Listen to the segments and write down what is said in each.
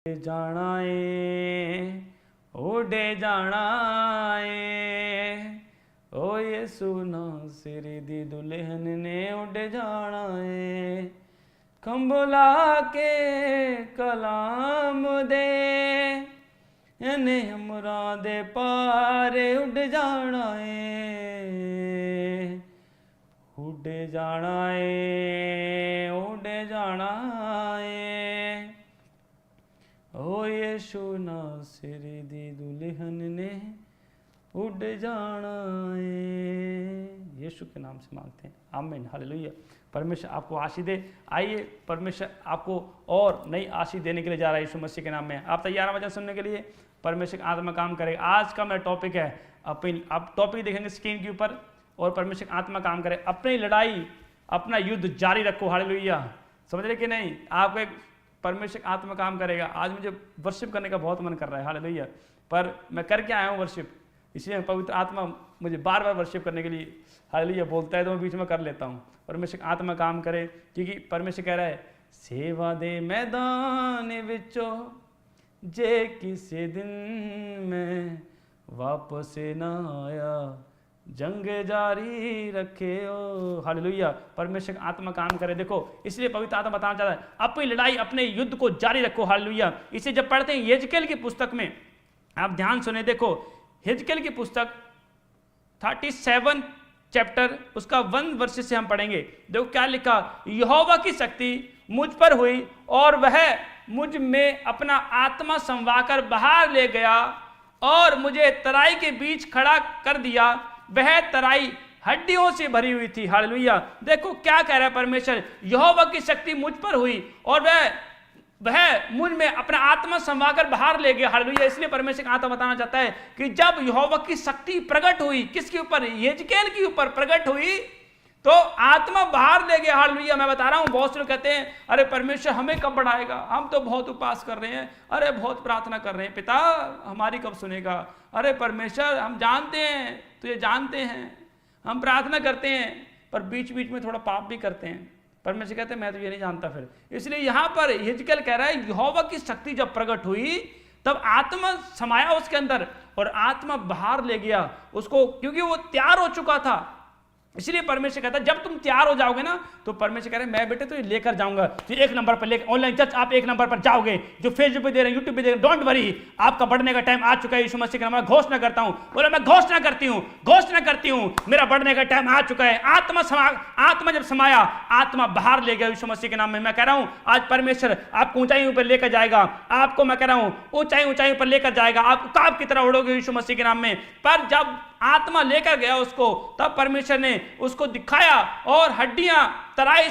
जाना है उड़े जाना है ओ ये सुना सिरी दी दुल्हन ने उड़ जाना है खंबला के कलाम दे ने हमरा दे पारे उड़ जाना है उड़ जाना है उड़ जाना है ओ यीशु नासरी दी दुल्हन ने उड़ जाना है। यीशु के नाम से मांगते हैं, आमीन, हालेलुया। परमेश्वर आपको आशीष दे। आइए, परमेश्वर आपको और नई आशीष देने के लिए जा रहा है यीशु मसीह के नाम में। आप तैयार हैं वचन सुनने के लिए? परमेश्वर का आत्मा काम करेगा। आज का मेरा टॉपिक है अपनी, आप टॉपिक देखेंगे स्क्रीन के ऊपर, और परमेश्वर का आत्मा काम करे। अपनी लड़ाई, अपना युद्ध जारी रखो, हालेलुया। समझ रहे कि नहीं? आपको एक परमेश्वर आत्मा काम करेगा। आज मुझे वर्शिप करने का बहुत मन कर रहा है, हालेलुया, पर मैं करके आया हूँ वर्शिप, इसलिए पवित्र आत्मा मुझे बार बार वर्शिप करने के लिए, हालेलुया, बोलता है तो मैं बीच में कर लेता हूँ। परमेश्वर आत्मा काम करे, क्योंकि परमेश्वर कह रहा है सेवा दे मैदान विचो जे किसी दिन में वापस ना आया जंग जारी रखे हो, हालेलुया। परमेश्वर आत्मा काम करे। देखो, इसलिए पवित्र आत्मा बताना चाहता है अपनी लड़ाई, अपने युद्ध को जारी रखो, हालेलुया। इसे जब पढ़ते हैं यजकेल की पुस्तक में, आप ध्यान सुने, देखो यजकेल की पुस्तक 37 चैप्टर उसका 1 वर्ष से हम पढ़ेंगे। देखो क्या लिखा, यहोवा की शक्ति मुझ पर हुई और वह मुझ में अपना आत्मा समवाकर बाहर ले गया और मुझे तराई के बीच खड़ा कर दिया। वह तराई हड्डियों से भरी हुई थी, हालेलुया। देखो क्या कह रहा है परमेश्वर, यहोवा की शक्ति मुझ पर हुई और वह मुझ में अपना आत्मा समवाकर बाहर ले गया, हालेलुया। इसलिए परमेश्वर आत्मा बताना चाहता है कि जब यहोवा की शक्ति प्रकट हुई, किसके ऊपर? यजकेल के ऊपर प्रकट हुई, तो आत्मा बाहर ले गया, हालेलुया। मैं बता रहा हूं, बहुत से लोग कहते हैं अरे परमेश्वर हमें कब बढ़ाएगा, हम तो बहुत उपवास कर रहे हैं, अरे बहुत प्रार्थना कर रहे हैं, पिता हमारी कब सुनेगा। अरे परमेश्वर हम जानते हैं, तुझे जानते हैं, हम प्रार्थना करते हैं, पर बीच बीच में थोड़ा पाप भी करते हैं। परमेश्वर कहते हैं मैं तुझे नहीं जानता। फिर इसलिए यहां पर यजकेल कह रहा है यहोवा की शक्ति जब प्रकट हुई तब आत्मा समाया उसके अंदर और आत्मा बाहर ले गया उसको, क्योंकि वो तैयार हो चुका था। इसलिए परमेश्वर कहता है जब तुम तैयार हो जाओगे ना, तो परमेश्वर कह रहे हैं मैं बेटे तुझे लेकर जाऊंगा, तो 1 नंबर पर लेकर, ऑनलाइन चर्च आप 1 नंबर पर जाओगे, जो फेसबुक पे दे रहे हैं, यूट्यूब पे दे रहे हैं, डोंट वरी, आपका बढ़ने का टाइम आ चुका है। यीशु मसीह के नाम में घोषणा करता हूं, बोले मैं घोषणा करती हूं, मेरा बढ़ने का टाइम आ चुका है। आत्मा जब समाया, आत्मा बाहर ले गया यीशु मसीह के नाम में। मैं कह रहा हूं आज परमेश्वर आपको ऊंचाइयों पर लेकर जाएगा, आपको मैं कह रहा हूं ऊंचाई पर लेकर जाएगा, आप उकाब की तरह उड़ोगे यीशु मसीह के नाम में। पर जब आत्मा लेकर गया उसको, तब परमेश्वर ने उसको दिखाया और हड्डियां तराई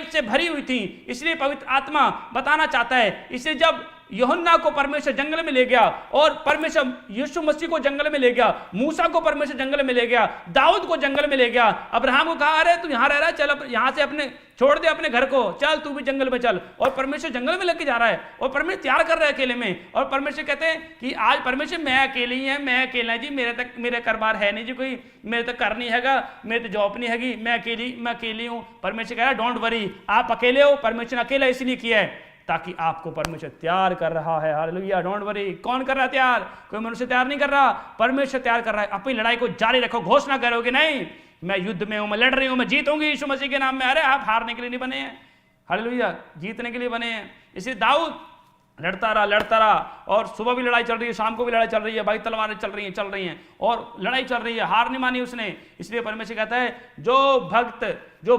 से भरी हुई थी। इसलिए पवित्र आत्मा बताना चाहता है, इसलिए जब यूहन्ना को परमेश्वर जंगल में ले गया और परमेश्वर यीशु मसीह को जंगल में ले गया, मूसा को परमेश्वर जंगल में ले गया, दाऊद को जंगल में ले गया, अब्राहम को कहा अरे तू यहां रह रहा है, चल यहां से अपने छोड़ दे अपने घर को, चल तू भी जंगल में चल। और परमेश्वर जंगल में लेके जा रहा है और परमेश्वर तैयार कर रहा है अकेले में। और परमेश्वर कहते हैं कि आज परमेश्वर मैं अकेले ही है, मैं अकेला जी, मेरे कारोबार है नहीं जी, कोई मेरे तक कर नहीं हैगा, मेरे तो जॉब नहीं हैगी, मैं अकेली हूं। परमेश्वर कह रहा है डोंट वरी, आप अकेले हो, परमेश्वर अकेला इसलिए किया है ताकि आपको परमेश्वर तैयार कर रहा है, हालेलुया। Don't worry. कौन कर रहा है तैयार? कोई मनुष्य तैयार नहीं कर रहा, परमेश्वर तैयार कर रहा है। अपनी लड़ाई को जारी रखो, घोषणा करोगे नहीं मैं युद्ध में हूं, मैं लड़ रही हूं, मैं जीतूंगी यीशु मसीह के नाम में। अरे आप हारने के लिए नहीं बने हैं, हालेलुया, जीतने के लिए बने हैं। इसलिए दाऊद लड़ता रहा और सुबह भी लड़ाई चल रही है, शाम को भी लड़ाई चल रही है, भाई तलवारें चल रही हैं और लड़ाई चल रही है, हार नहीं मानी उसने। इसलिए परमेश्वर कहता है जो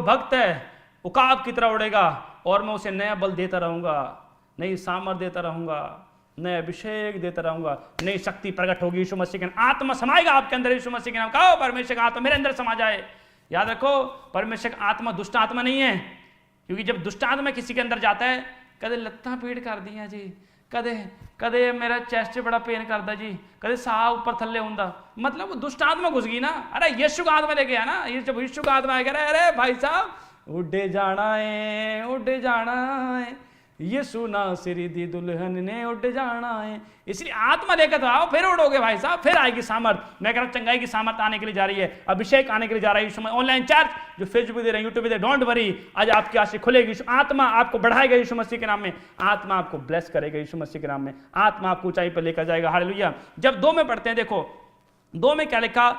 भक्त है उकाब की तरह उड़ेगा और मैं उसे नया बल देता रहूंगा, नई सामर्थ देता रहूंगा, नया अभिषेक देता रहूंगा, नई शक्ति प्रकट होगी यीशु मसीह के। आत्मा समाएगा आपके अंदर यीशु मसीह के नाम। कहो परमेश्वर का आत्मा मेरे अंदर समा जाए। याद रखो परमेश्वर का आत्मा दुष्ट आत्मा नहीं है, क्योंकि जब दुष्ट आत्मा किसी के अंदर जाता है, कदे लत्ता पीड़ कर दिया जी, कदे मेरा चेस्ट बड़ा पेन करता जी, कदे साह ऊपर थल्ले होंदा, मतलब वो दुष्ट आत्मा घुस गई ना। अरे यीशु का आत्मा लेके आया ना, ये जब यीशु का आत्मा कह रहा है अरे भाई साहब उड़ जाना है, यीशु नासरी दी दुल्हन ने उठ जाना है। इसलिए आत्मा लेकर तो आओ, फिर उड़ोगे भाई साहब, फिर आएगी सामर्थ। मैं कह रहा हूं चंगाई की सामर्थ आने के लिए जा रही है, अभिषेक आने के लिए जा रहा है। यीशु ऑनलाइन चर्च जो फेसबुक दे रहे हैं, यूट्यूब दे, डोंट वरी, आज आपकी आंखें खुलेगी। आत्मा आपको बढ़ाएगा यीशु मसीह के नाम में, आत्मा आपको ब्लेस करेगा यीशु मसीह के नाम में, आत्मा आपको ऊंचाई पर लेकर जाएगा। हालेलुया। जब 2 में पढ़ते हैं, देखो 2 में क्या लिखा,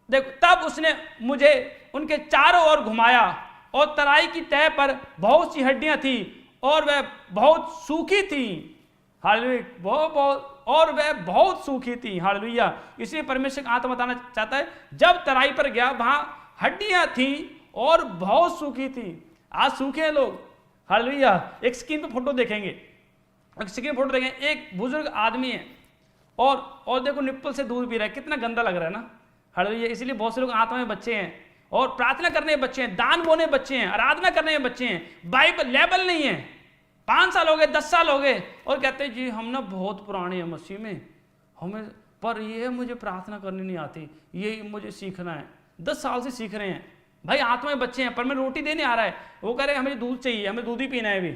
देखो तब उसने मुझे उनके चारों ओर घुमाया और तराई की तह पर बहुत सी हड्डियां थी और वह बहुत सूखी थी। हालेलुया। और वह बहुत सूखी थी। हालेलुया। इसलिए परमेश्वर का आत्मा बताना चाहता है, जब तराई पर गया वहां हड्डियां थी और बहुत सूखी थी। आज सूखे हैं लोग। हालेलुया। एक स्क्रीन पे फोटो देखेंगे, एक स्क्रीन फोटो देखेंगे, एक बुजुर्ग आदमी है और देखो निप्पल से दूध पी रहा है, कितना गंदा लग रहा है ना। हालेलुया। इसलिए बहुत से लोग आत्मा में बच्चे हैं और प्रार्थना करने बच्चे हैं, दान बोने बच्चे हैं, आराधना करने में बच्चे हैं, बाइबल लेवल नहीं है। 5 साल हो गए, 10 साल हो गए और कहते हैं जी हम ना बहुत पुराने हैं मसीह में, हमें पर ये मुझे प्रार्थना करनी नहीं आती, ये मुझे सीखना है। 10 साल से सीख रहे हैं भाई, आत्मा में बच्चे हैं, पर मैं रोटी देने आ रहा है, वो कह रहे हैं हमें दूध चाहिए, हमें दूध ही पीना है अभी।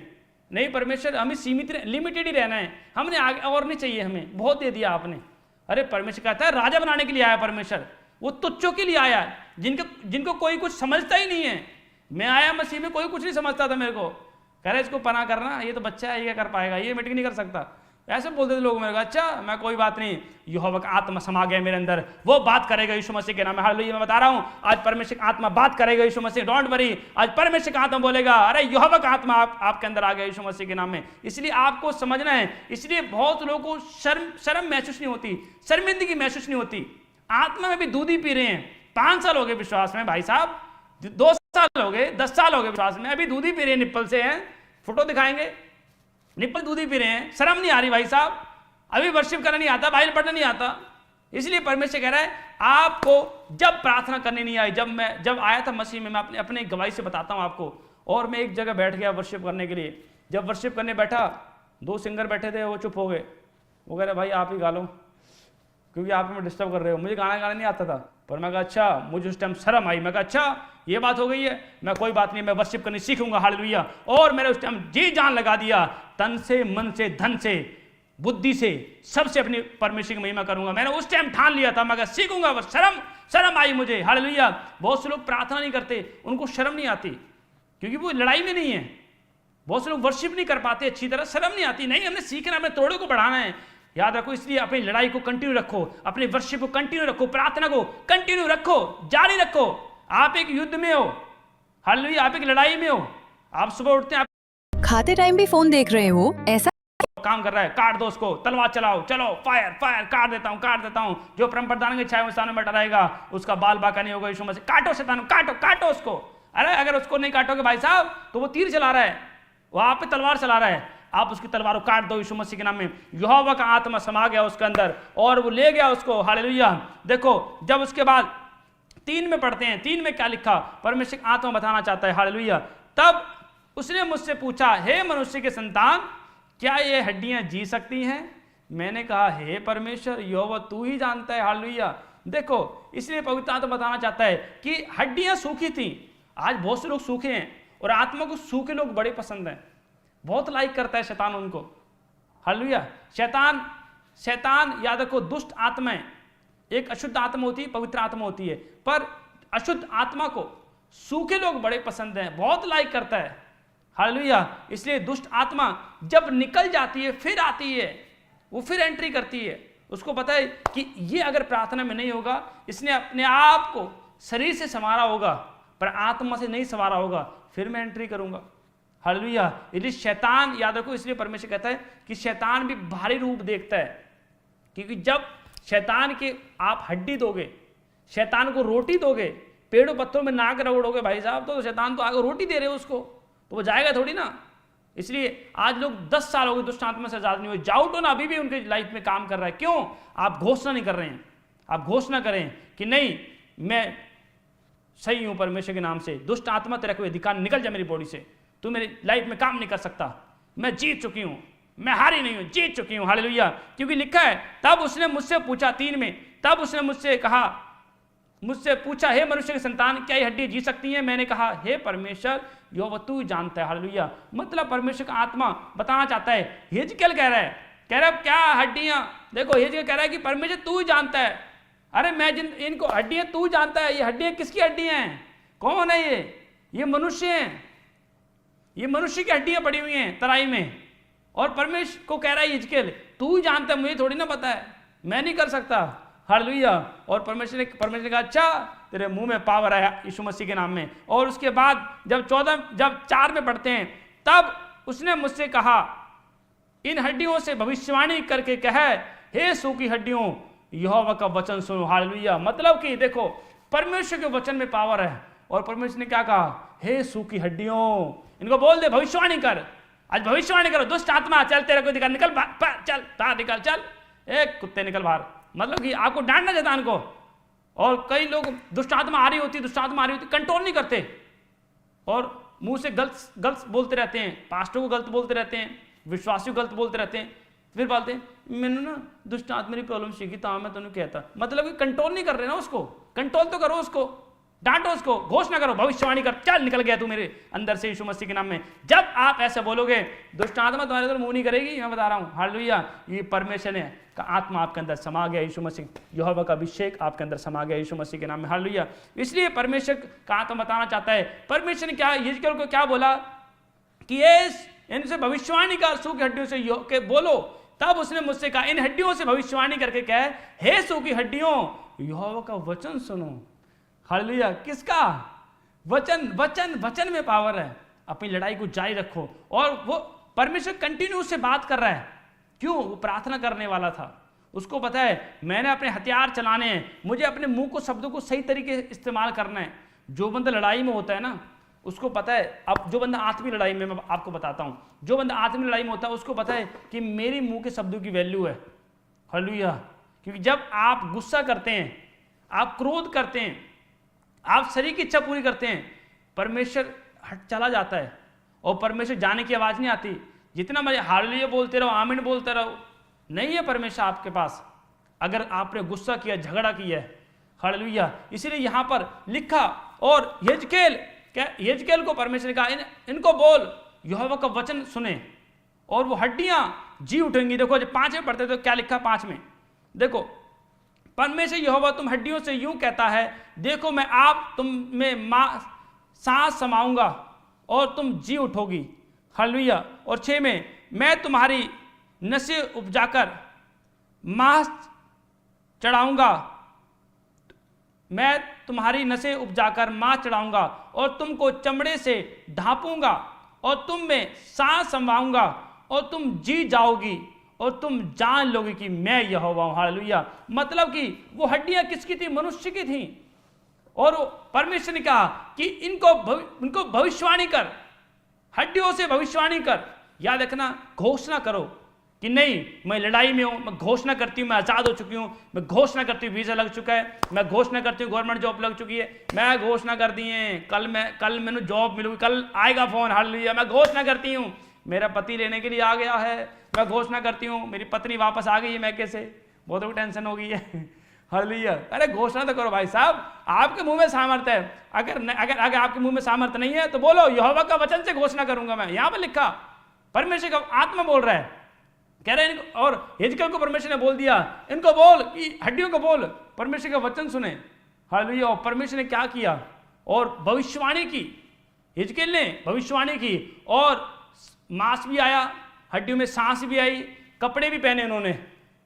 नहीं, परमेश्वर हमें सीमित लिमिटेड ही रहना है, हमने आगे और नहीं चाहिए, हमें बहुत दे दिया आपने। अरे परमेश्वर कहता है राजा बनाने के लिए आया परमेश्वर, वो तुच्छों के लिए आया है, जिनको कोई कुछ समझता ही नहीं है। मैं आया मसीह में, कोई कुछ नहीं समझता था मेरे को, कह रहे इसको पना करना, ये तो बच्चा है, ये क्या कर पाएगा, ये मीटिंग नहीं कर सकता, ऐसे बोलते थे लोग मेरे को। अच्छा, मैं कोई बात नहीं, यहोवा का आत्मा समा गया मेरे अंदर, वो बात करेगा यीशु मसीह के नाम में। हालेलुया। मैं बता रहा हूं आज परमेश्वर का आत्मा बात करेगा यीशु मसीह, डोंट वरी। आज परमेश्वर का आत्मा बोलेगा, अरे यहोवा का आत्मा आपके अंदर आ गया यीशु मसीह के नाम में। इसलिए आपको समझना है, इसलिए बहुत लोगों को शर्म महसूस नहीं होती, शर्मिंदगी महसूस नहीं होती। आत्मा में भी दूध ही पी रहे हैं, 5 साल हो गए विश्वास में भाई साहब, 2 साल हो गए, 10 साल हो गए विश्वास में, अभी दूध ही पी रहे हैं, निप्पल से हैं, फोटो दिखाएंगे, निप्पल दूध ही पी रहे हैं, शर्म नहीं आ रही भाई साहब, अभी वर्शिप करना नहीं आता, बाइबल पढ़ना नहीं आता। इसलिए परमेश्वर कह रहा है आपको जब प्रार्थना करनी नहीं आई, जब आया था मसीह में, मैं अपने गवाही से बताता हूं आपको। और मैं एक जगह बैठ गया वर्शिप करने के लिए, जब वर्शिप करने बैठा 2 सिंगर बैठे थे, वो चुप हो गए, वो कह रहे भाई आप ही गा लो क्योंकि आप हमें डिस्टर्ब कर रहे हो, मुझे गाना गाना नहीं आता था। पर मैं कहा अच्छा, मुझे उस टाइम शर्म आई, मैं कहा अच्छा ये बात हो गई है, मैं कोई बात नहीं, मैं वर्शिप करनी सीखूंगा। हालेलुया। और मैंने उस टाइम जी जान लगा दिया, तन से, मन से, धन से, बुद्धि से, सबसे अपनी परमेश्वर की महिमा करूंगा। मैंने उस टाइम ठान लिया था, मैं कहा सीखूंगा, बस शर्म आई मुझे। हालेलुया। बहुत से लोग प्रार्थना नहीं करते, उनको शर्म नहीं आती क्योंकि वो लड़ाई में नहीं है। बहुत से लोग वर्शिप नहीं कर पाते अच्छी तरह, शर्म नहीं आती। नहीं, हमने सीखना, हमने तोड़े को बढ़ाना है, याद रखो। इसलिए अपनी लड़ाई को कंटिन्यू रखो, अपने वर्शिप को कंटिन्यू रखो, प्रार्थना को कंटिन्यू रखो, जारी रखो। आप एक युद्ध में हो, हालेलुया, आप एक लड़ाई में हो। आप सुबह उठते हैं, आप खाते टाइम भी फोन देख रहे हो, ऐसा काम कर रहा है, काट दो उसको, तलवार चलाओ, चलो फायर फायर, काट देता हूं। जो परम प्रधान की छाया में सामने बैठा रहेगा, उसका बाल बाका नहीं होगा यीशु मसीह। काटो शैतान, काटो उसको। अरे अगर उसको नहीं काटोगे भाई साहब, तो वो तीर चला रहा है, वो आप पे तलवार चला रहा है, आप उसकी तलवार को काट दो यीशु मसीह के नाम में। यहोवा का आत्मा समा गया उसके अंदर और वो ले गया उसको। हालेलुया। देखो जब उसके बाद 3 में पढ़ते हैं, 3 में क्या लिखा, परमेश्वर आत्मा बताना चाहता है। हालेलुया। तब उसने मुझसे पूछा, हे मनुष्य के संतान, क्या ये हड्डियां जी सकती हैं? मैंने कहा, हे परमेश्वर यहोवा तू ही जानता है। हालेलुया। देखो इसलिए पवित्र आत्मा बताना चाहता है कि हड्डियां सूखी थी। आज बहुत से लोग सूखे हैं और आत्मा को सूखे लोग बड़े पसंद हैं, बहुत लाइक करता है शैतान उनको। हालेलुया। शैतान याद रखो, दुष्ट आत्माएं, एक अशुद्ध आत्मा होती है, पवित्र आत्मा होती है, पर अशुद्ध आत्मा को सूखे लोग बड़े पसंद हैं, बहुत लाइक करता है। हालेलुया। इसलिए दुष्ट आत्मा जब निकल जाती है फिर आती है, वो फिर एंट्री करती है। उसको पता है कि ये अगर प्रार्थना में नहीं होगा, इसने अपने आप को शरीर से संवारा होगा पर आत्मा से नहीं संवारा होगा, फिर मैं एंट्री करूंगा। हालेलुया। इसलिए शैतान याद रखो, इसलिए परमेश्वर कहता है कि शैतान भी भारी रूप देखता है, क्योंकि जब शैतान के आप हड्डी दोगे, शैतान को रोटी दोगे, पेड़ों पत्तों में नाक रगड़ोगे भाई साहब, तो शैतान तो आगे रोटी दे रहे हो उसको, तो वो जाएगा थोड़ी ना। इसलिए आज लोग 10 साल हो गए दुष्ट आत्मा से आजाद नहीं हुए, जाउटो ना अभी भी उनकी लाइफ में काम कर रहा है। क्यों? आप घोषणा नहीं कर रहे हैं। आप घोषणा करें कि नहीं, मैं सही हूं परमेश्वर के नाम से, दुष्ट आत्मा तेरा कोई अधिकार निकल जा मेरी बॉडी से, तू मेरी लाइफ में काम नहीं कर सकता, मैं जीत चुकी हूं, मैं हारी नहीं हूं, जीत चुकी हूं। हालेलुया। क्योंकि लिखा है, तब उसने मुझसे पूछा 3 में, तब उसने मुझसे कहा, मुझसे पूछा, हे मनुष्य की संतान, क्या ये हड्डी जी सकती हैं? मैंने कहा, हे परमेश्वर, यहोवा तू जानता है। हालेलुया। मतलब परमेश्वर का आत्मा बताना चाहता है। हिजकिय्याह कह रहा है क्या हड्डियां, देखो हिजकिय्याह कह रहा है कि परमेश्वर तू ही जानता है। अरे मैं इनको हड्डियां तू जानता है। ये हड्डियां किसकी हड्डियां हैं? कौन है ये मनुष्य हैं। ये मनुष्य की हड्डियां पड़ी हुई हैं तराई में, और परमेश्वर को कह रहा है हिजकिय्याह, तू ही जानता है, मुझे थोड़ी ना पता है, मैं नहीं कर सकता। हालेलुया। और परमेश्वर ने कहा, अच्छा तेरे मुंह में पावर आया यीशु मसीह के नाम में। और उसके बाद जब 4 में पढ़ते हैं, तब उसने मुझसे कहा, इन हड्डियों से भविष्यवाणी करके कह, हे सूखी हड्डियों, यहोवा का वचन सुनो। हालेलुया। मतलब कि देखो परमेश्वर के वचन में पावर है। और परमेश्वर ने क्या कहा, हे सूखी हड्डियों, इनको बोल दे, भविष्यवाणी कर, आज भविष्यवाणी करो। दुष्ट आत्मा चल तेरे को दिखा, निकल चल बाहर निकल, चल एक कुत्ते निकल बाहर। मतलब कि आपको डांटना शैतान को। और कई लोग दुष्ट आत्मा आ रही होती, कंट्रोल नहीं करते और मुंह से गलत बोलते रहते हैं, पास्टर को गलत बोलते रहते हैं, विश्वासियों को गलत बोलते रहते हैं, फिर बोलते हैं मैंने ना दुष्ट आत्मा मेरी प्रॉब्लम सीखी तो मैं तुम्हें कहता। मतलब कि कंट्रोल नहीं कर रहे ना उसको। कंट्रोल तो करो उसको, डांटो उसको, घोषणा करो, भविष्यवाणी कर, चल निकल गया तू मेरे अंदर से यीशु मसीह के नाम में। जब आप ऐसे बोलोगे, दुष्ट आत्मा तुम्हारे अंदर मुंह नहीं करेगी, मैं बता रहा हूं। हालेलुया। ये परमेश्वर ने का आत्मा आपके अंदर समा गया, यीशु मसीह, यहोवा का अभिषेक आपके अंदर समा गया यीशु मसीह के नाम में। हालेलुया। इसलिए परमेश्वर का आत्मा बताना चाहता है। परमेश्वर ने क्या हिजकिय्याह को क्या बोला कि इनसे भविष्यवाणी का, सूखी हड्डियों से के बोलो। तब उसने मुझसे कहा, इन हड्डियों से भविष्यवाणी करके कह, हे सूखी हड्डियों, यहोवा का वचन सुनो। हालेलुया। किसका वचन में पावर है। अपनी लड़ाई को जारी रखो। और वो परमेश्वर कंटिन्यू से बात कर रहा है। क्यों? वो प्रार्थना करने वाला था। उसको पता है मैंने अपने हथियार चलाने हैं, मुझे अपने मुंह को, शब्दों को सही तरीके से इस्तेमाल करना है। जो बंदा लड़ाई में होता है ना, उसको पता है। अब जो बंदा आत्मीय लड़ाई में, मैं आपको बताता हूं, जो बंदा आत्मीय लड़ाई में होता है उसको पता है कि मेरी मुंह के शब्दों की वैल्यू है। हालेलुया। क्योंकि जब आप गुस्सा करते हैं, आप क्रोध करते हैं, आप शरीर की इच्छा पूरी करते हैं, परमेश्वर हट चला जाता है और परमेश्वर जाने की आवाज नहीं आती। जितना मर्जी हालेलुया बोलते रहो, आमीन बोलते रहो, नहीं है परमेश्वर आपके पास अगर आपने गुस्सा किया, झगड़ा किया है। हालेलुया। इसीलिए यहां पर लिखा, और हिजकिय्याह को परमेश्वर ने कहा, इनको बोल, यहोवा का वचन सुने और वो हड्डियां जी उठेंगी। देखो जब 5 में पढ़ते तो क्या लिखा 5 में, देखो, परमेश्वर यहोवा तुम हड्डियों से यूं कहता है, देखो मैं आप तुम में सांस समाऊंगा और तुम जी उठोगी। हालेलुया। और 6 में, मैं तुम्हारी नसें उपजाकर मांस चढ़ाऊंगा, मैं तुम्हारी नसें उपजाकर मांस चढ़ाऊंगा और तुमको चमड़े से ढांपूंगा और तुम में सांस समाऊंगा और तुम जी जाओगी और तुम जान लोगे कि मैं यहोवा हूं। हालेलुया। मतलब कि वो हड्डियां किसकी थी? मनुष्य की थी। और परमेश्वर ने कहा कि इनको भविष्यवाणी कर, हड्डियों से भविष्यवाणी कर। याद रखना, घोषणा करो कि नहीं मैं लड़ाई में हूं, मैं घोषणा करती हूं मैं आजाद हो चुकी हूं, मैं घोषणा करती हूं वीजा लग चुका है, मैं घोषणा करती हूं गवर्नमेंट जॉब लग चुकी है, मैं घोषणा कर दी है कल मैंने जॉब मिलूगी, कल आएगा फोन। हालेलुया। मैं घोषणा करती हूं मेरा पति लेने के लिए आ गया है, मैं घोषणा करती हूं मेरी पत्नी वापस आ गई है मैके से, बहुत बड़ी टेंशन हो गई है। हालेलुया। अरे घोषणा तो करो भाई साहब, आपके मुंह में सामर्थ्य है। अगर आपके मुंह में सामर्थ्य नहीं है तो बोलो, यहोवा का वचन से घोषणा करूंगा मैं। यहां पर लिखा, परमेश्वर का आत्मा बोल रहा है, कह रहे हैं और हिजकिय्याह को परमेश्वर ने बोल दिया, इनको बोल कि हड्डियों को बोल परमेश्वर का वचन सुने। हालेलुया। और परमेश्वर ने क्या किया? और भविष्यवाणी की, हिजकिय्याह ने भविष्यवाणी की और मांस भी आया, हड्डियों में सांस भी आई, कपड़े भी पहने उन्होंने।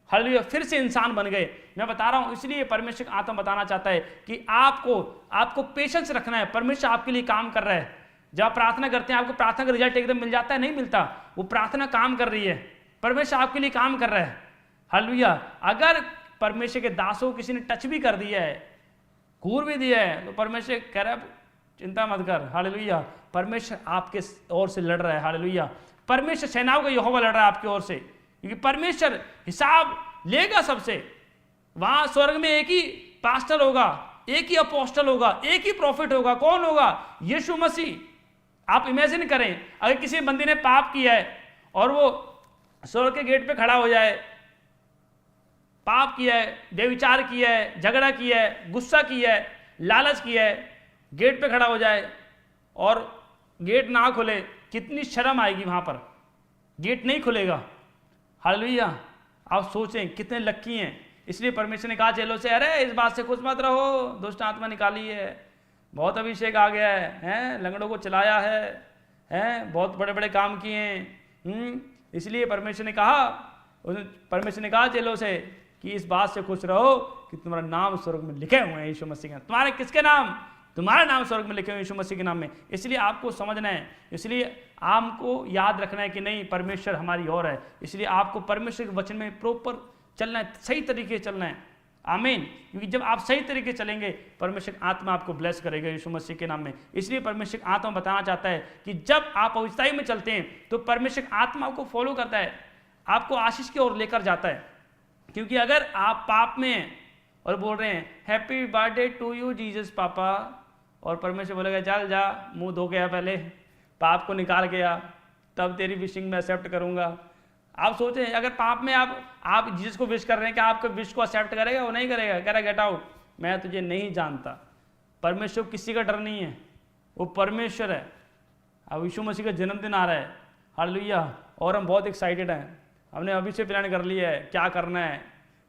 हालेलुया। फिर से इंसान बन गए। मैं बता रहा हूं, इसलिए परमेश्वर का आत्मा बताना चाहता है कि आपको पेशेंस रखना है। परमेश्वर आपके लिए काम कर रहा है। जब आप प्रार्थना करते हैं, आपको प्रार्थना का रिजल्ट एकदम मिल जाता है? नहीं मिलता। वो प्रार्थना काम कर रही है, परमेश्वर आपके लिए काम कर रहा है। हालेलुया। अगर परमेश्वर के दासों को किसी ने टच भी कर दिया है, घूर भी दिया है, तो परमेश्वर कह रहा है चिंता मत कर। हालेलुया। परमेश्वर आपके ओर से लड़ रहा है। हालेलुया। परमेश्वर सेनाओं का यहोवा लड़ रहा है आपकी ओर से, क्योंकि परमेश्वर हिसाब लेगा सबसे। वहां स्वर्ग में एक ही पास्टर होगा, एक ही अपोस्टल होगा, एक ही प्रॉफिट होगा। कौन होगा? यीशु मसीह। आप इमेजिन करें, अगर किसी बंदी ने पाप किया है और वो स्वर्ग के गेट पे खड़ा हो जाए, पाप किया है, व्यभिचार किया है, झगड़ा किया है, गुस्सा किया है, लालच किया है, गेट पे खड़ा हो जाए और गेट ना खुले, कितनी शर्म आएगी वहाँ पर, गेट नहीं खुलेगा। हालेलुया। आप सोचें कितने लक्की हैं। इसलिए परमेश्वर ने कहा चेलों से, अरे इस बात से खुश मत रहो, दुष्ट आत्मा निकाली है, बहुत अभिषेक आ गया है, लंगड़ों को चलाया है, बहुत बड़े बड़े काम किए हैं। इसलिए परमेश्वर ने कहा चेलों से कि इस बात से खुश रहो कि तुम्हारा नाम स्वर्ग में लिखे हुए हैं यीशु मसीह के। तुम्हारे किसके नाम? तुम्हारा नाम स्वर्ग में लिखे हुए यीशु मसीह के नाम में। इसलिए आपको समझना है, इसलिए आपको याद रखना है कि नहीं, परमेश्वर हमारी ओर है। इसलिए आपको परमेश्वर के वचन में प्रॉपर चलना है, सही तरीके से चलना है। आमीन। क्योंकि जब आप सही तरीके से चलेंगे, परमेश्वर आत्मा आपको ब्लेस करेगा यीशु मसीह के नाम में। इसलिए परमेश्वर आत्मा बताना चाहता है कि जब आप पवित्रता में चलते हैं तो परमेश्वर आत्मा को फॉलो करता है, आपको आशीष की ओर लेकर जाता है। क्योंकि अगर आप पाप में हैं और बोल रहे हैं happy birthday to you Jesus papa, और परमेश्वर बोलेगा चल जा मुंह धो के आ, पहले पाप को निकाल के आ, तब तेरी विशिंग में एक्सेप्ट करूंगा। आप सोचें अगर पाप में आप जीसस को विश कर रहे हैं कि आपके विश को एक्सेप्ट करेगा? वो नहीं करेगा, कह रहा गेट आउट, मैं तुझे नहीं जानता। परमेश्वर किसी का डर नहीं है, वो परमेश्वर है। अब यीशु मसीह का जन्मदिन आ रहा है, हालेलुया, और हम बहुत एक्साइटेड हैं। हमने अभी से प्लान कर लिया है क्या करना है,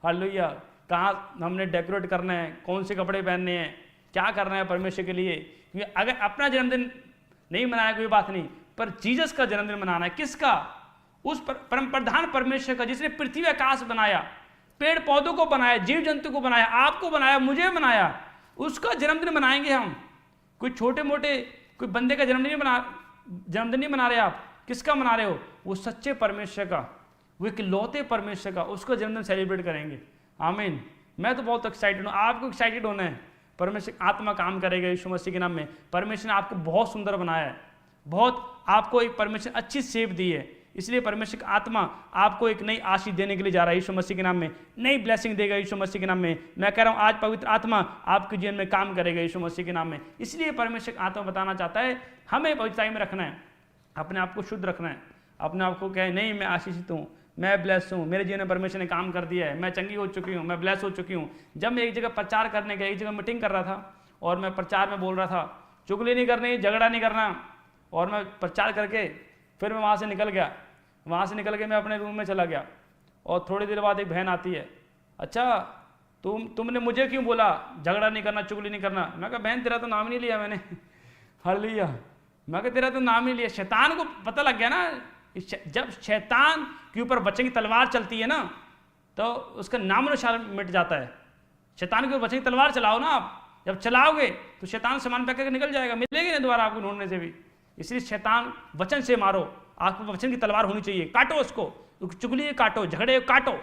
हालेलुया, कहाँ हमने डेकोरेट करना है, कौन से कपड़े पहनने हैं, क्या करना है परमेश्वर के लिए। क्योंकि अगर अपना जन्मदिन नहीं मनाया कोई बात नहीं, पर जीसस का जन्मदिन मनाना है। किसका? उस परम प्रधान परमेश्वर का, जिसने पृथ्वी आकाश बनाया, पेड़ पौधों को बनाया, जीव जंतु को बनाया, आपको बनाया, मुझे बनाया, उसका जन्मदिन मनाएंगे हम। कोई छोटे मोटे कोई बंदे का जन्मदिन नहीं मना रहे आप। किसका मना रहे हो? वो सच्चे परमेश्वर का, वो इकलौते परमेश्वर का, उसका जन्मदिन सेलिब्रेट करेंगे। आमीन। मैं तो बहुत एक्साइटेड हूँ, आपको एक्साइटेड होना है। परमेश्वर आत्मा काम करेगा यीशु मसीह के नाम में। परमेश्वर ने आपको बहुत सुंदर बनाया है, बहुत आपको एक परमेश्वर अच्छी सेव दी है। इसलिए परमेश्वर की आत्मा आपको एक नई आशीष देने के लिए जा रहा है यीशु मसीह के नाम में, नई ब्लेसिंग देगा यीशु मसीह के नाम में। मैं कह रहा हूँ आज पवित्र आत्मा आपके जीवन में काम करेगा यीशु मसीह के नाम में। इसलिए परमेश्वर आत्मा बताना चाहता है हमें पवित्रता में रखना है, अपने आप को शुद्ध रखना है, अपने आप को कहे नहीं मैं आशीषित हूँ, मैं ब्लेस हूँ, मेरे जीवन में परमेश्वर ने काम कर दिया है, मैं चंगी हो चुकी हूँ, मैं ब्लेस हो चुकी हूँ। जब मैं एक जगह प्रचार करने गया, एक जगह मीटिंग कर रहा था और मैं प्रचार में बोल रहा था चुगली नहीं करनी, झगड़ा नहीं करना, और मैं प्रचार करके फिर मैं वहाँ से निकल गया। वहाँ से निकल के मैं अपने रूम में चला गया और थोड़ी देर बाद एक बहन आती है, अच्छा तुमने मुझे क्यों बोला झगड़ा नहीं करना, चुगली नहीं करना? मैं कहा बहन तेरा तो नाम नहीं लिया मैंने। हालेलुया। मैं कहा तेरा तो नाम नहीं लिया। शैतान को पता लग गया ना, जब शैतान के ऊपर वचन की तलवार चलती है ना तो उसका नाम निशान मिट जाता है। शैतान के ऊपर वचन की तलवार चलाओ ना आप, जब चलाओगे तो शैतान सामान पैक करके निकल जाएगा, मिलेगी ना दोबारा आपको ढूंढने से भी। इसलिए शैतान वचन से मारो, आपको वचन की तलवार होनी चाहिए, काटो उसको, चुगली काटो, झगड़े काटो।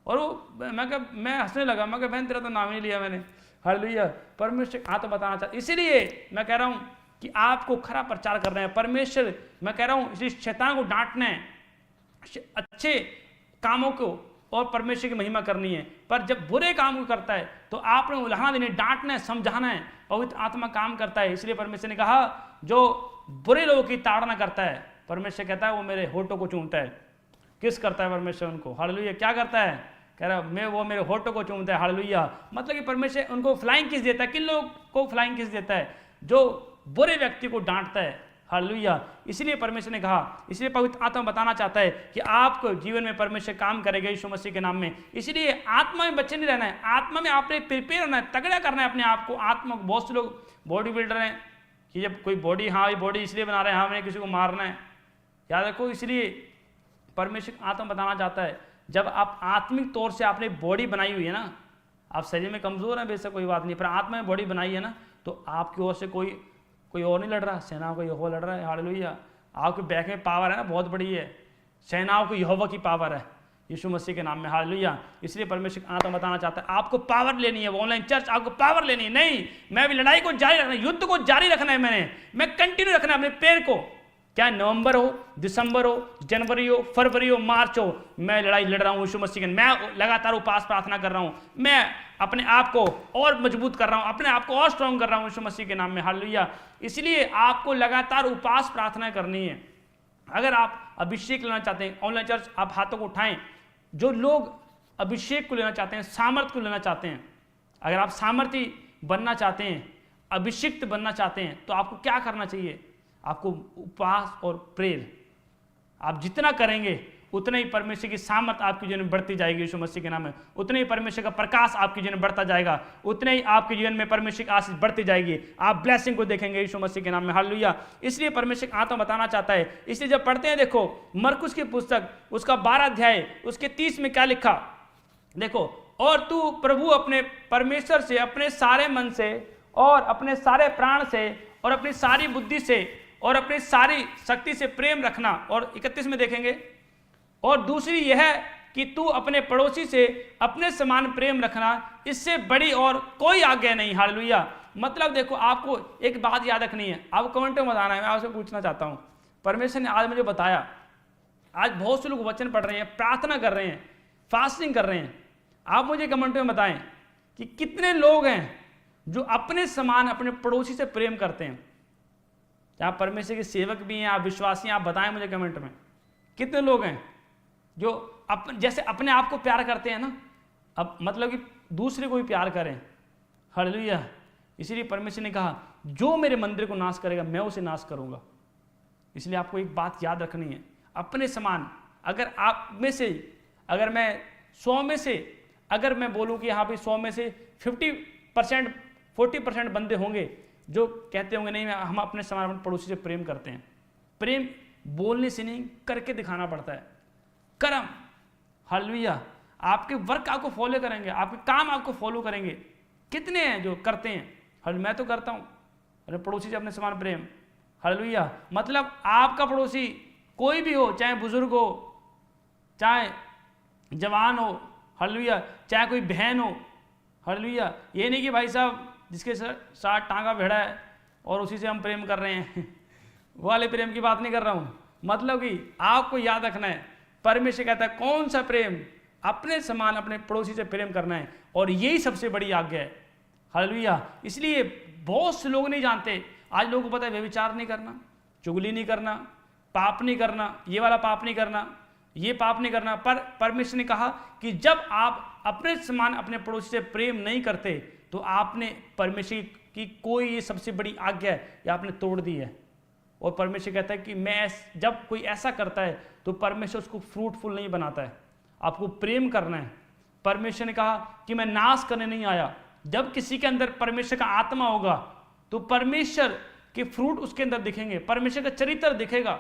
और वो मैं हंसने लगा, मैं बहन तेरा तो नाम नहीं लिया मैंने। हालेलुया। परमेश्वर आत्मा बताना चाहता, इसीलिए मैं कह रहा हूँ कि आपको खरा प्रचार करना है। परमेश्वर मैं कह रहा हूँ इसलिए शैतान को डांटना है, अच्छे कामों को और परमेश्वर की महिमा करनी है। पर जब बुरे काम को करता है तो आपने उल्हाना देनी, डांटना है, समझाना है। पवित्र आत्मा काम करता है। इसलिए परमेश्वर ने कहा जो बुरे लोगों की ताड़ना करता है, परमेश्वर कहता है वो मेरे होठों को चूमता है। किस करता है परमेश्वर उनको? हालेलुया। क्या करता है? कह रहा मैं वो मेरे होठों को चूमता है। हालेलुया। मतलब कि परमेश्वर उनको फ्लाइंग किस देता है। किन लोगों को फ्लाइंग किस देता है? जो बुरे व्यक्ति को डांटता है। हालेलुया। इसलिए परमेश्वर ने कहा, इसलिए पवित्र आत्मा बताना चाहता है कि आपको जीवन में परमेश्वर काम करेगा यीशु मसीह के नाम में। इसलिए आत्मा में बच्चे नहीं रहना है, आत्मा में आपने प्रिपेयर होना है, तगड़ा करना है अपने आप को। आत्मा को बहुत से लोग बॉडी बिल्डर हैं कि जब कोई बॉडी, हाँ ये बॉडी इसलिए बना रहे हैं, हाँ मैंने किसी को मारना है। याद रखो, इसलिए परमेश्वर आत्मा बताना चाहता है जब आप आत्मिक तौर से आपने बॉडी बनाई हुई है ना, आप शरीर में कमजोर हैं बेशक कोई बात नहीं, पर आत्मा में बॉडी बनाई है ना, तो आपकी ओर से कोई और नहीं लड़ रहा, सेनाओं को यहोवा लड़ रहा है। हालेलुया। आपके बैक में पावर है ना, बहुत बड़ी है, सेनाओं को यहोवा की पावर है यीशु मसीह के नाम में। हालेलुया। इसलिए परमेश्वर आत्मा बताना चाहता है आपको पावर लेनी है। ऑनलाइन चर्च आपको पावर लेनी है। नहीं, मैं भी लड़ाई को जारी रखना है, युद्ध को जारी रखना है। मैं कंटिन्यू रखना है अपने पैर को, क्या नवंबर हो, दिसंबर हो, जनवरी हो, फरवरी हो, मार्च हो, मैं लड़ाई लड़ रहा हूँ यीशु मसीह के। मैं लगातार उपास प्रार्थना कर रहा हूँ, मैं अपने आप को और मजबूत कर रहा हूँ, अपने आप को और स्ट्रांग कर रहा हूँ यीशु मसीह के नाम में। हालेलुया। इसलिए आपको लगातार उपास प्रार्थना करनी है। अगर आप अभिषेक लेना चाहते हैं, ऑनलाइन चर्च आप हाथों को उठाएं। जो लोग अभिषेक को लेना चाहते हैं, सामर्थ्य को लेना चाहते हैं, अगर आप सामर्थ्य बनना चाहते हैं, अभिषिक्त बनना चाहते हैं, तो आपको क्या करना चाहिए? आपको उपवास और प्रेयर, आप जितना करेंगे उतना ही परमेश्वर की सामर्थ्य आपके जीवन में बढ़ती जाएगी यीशु मसीह के नाम में, उतना ही परमेश्वर का प्रकाश आपके जीवन में बढ़ता जाएगा, उतना ही आपके जीवन में परमेश्वर की आशीष बढ़ती जाएगी, आप ब्लेसिंग को देखेंगे यीशु मसीह के नाम में। हालेलुया। इसलिए परमेश्वर का आत्मा बताना चाहता है। इसलिए जब पढ़ते हैं, देखो मरकुस की पुस्तक उसका 12 अध्याय उसके 30 में क्या लिखा, देखो, और तू प्रभु अपने परमेश्वर से अपने सारे मन से और अपने सारे प्राण से और अपनी सारी बुद्धि से और अपनी सारी शक्ति से प्रेम रखना। और 31 में देखेंगे, और दूसरी यह कि तू अपने पड़ोसी से अपने समान प्रेम रखना, इससे बड़ी और कोई आज्ञा नहीं। हालेलुया। मतलब देखो, आपको एक बात याद रखनी है, आपको कमेंट में बताना है। मैं आपसे पूछना चाहता हूं, परमेश्वर ने आज मुझे बताया, आज बहुत से लोग वचन पढ़ रहे हैं, प्रार्थना कर रहे हैं, फास्टिंग कर रहे हैं, आप मुझे कमेंट में बताएं कि कितने लोग हैं जो अपने समान अपने पड़ोसी से प्रेम करते हैं। आप परमेश्वर के सेवक भी हैं, आप विश्वासी हैं, आप बताएं मुझे कमेंट में कितने लोग हैं जो जैसे अपने आप को प्यार करते हैं ना, अब मतलब कि दूसरे को भी प्यार करें। हालेलुया। इसीलिए परमेश्वर ने कहा, जो मेरे मंदिर को नाश करेगा मैं उसे नाश करूंगा। इसलिए आपको एक बात याद रखनी है, अपने समान, अगर आप में से, अगर मैं 100 में से, अगर मैं बोलूं कि यहाँ पे 100 में से 50% 40% बंदे होंगे जो कहते होंगे नहीं, हम अपने समान अपने पड़ोसी से प्रेम करते हैं। प्रेम बोलने से नहीं, करके दिखाना पड़ता है, कर्म। हालेलुया। आपके वर्क आपको फॉलो करेंगे, आपके काम आपको फॉलो करेंगे। कितने हैं जो करते हैं? मैं तो करता हूँ, अरे पड़ोसी से अपने समान प्रेम। हालेलुया। मतलब आपका पड़ोसी कोई भी हो, चाहे बुजुर्ग हो, चाहे जवान हो, हालेलुया, चाहे कोई बहन हो, हालेलुया। ये नहीं कि भाई साहब जिसके साथ टांगा भिड़ा है और उसी से हम प्रेम कर रहे हैं वो वाले प्रेम की बात नहीं कर रहा हूँ। मतलब कि आपको याद रखना है, परमेश्वर कहता है कौन सा प्रेम? अपने समान अपने पड़ोसी से प्रेम करना है, और यही सबसे बड़ी आज्ञा है। हालेलुया। इसलिए बहुत से लोग नहीं जानते। आज लोगों को पता है व्यभिचार नहीं करना, चुगली नहीं करना, पाप नहीं करना, ये वाला पाप नहीं करना, ये पाप नहीं करना, पर परमेश्वर ने कहा कि जब आप अपने समान अपने पड़ोसी से प्रेम नहीं करते तो आपने परमेश्वर की कोई ये सबसे बड़ी आज्ञा है या आपने तोड़ दी है। और परमेश्वर कहता है कि मैं जब कोई ऐसा करता है तो परमेश्वर उसको फ्रूटफुल नहीं बनाता है, आपको प्रेम करना है। परमेश्वर ने कहा कि मैं नाश करने नहीं आया। जब किसी के अंदर परमेश्वर का आत्मा होगा तो परमेश्वर के फ्रूट उसके अंदर दिखेंगे, परमेश्वर का चरित्र दिखेगा,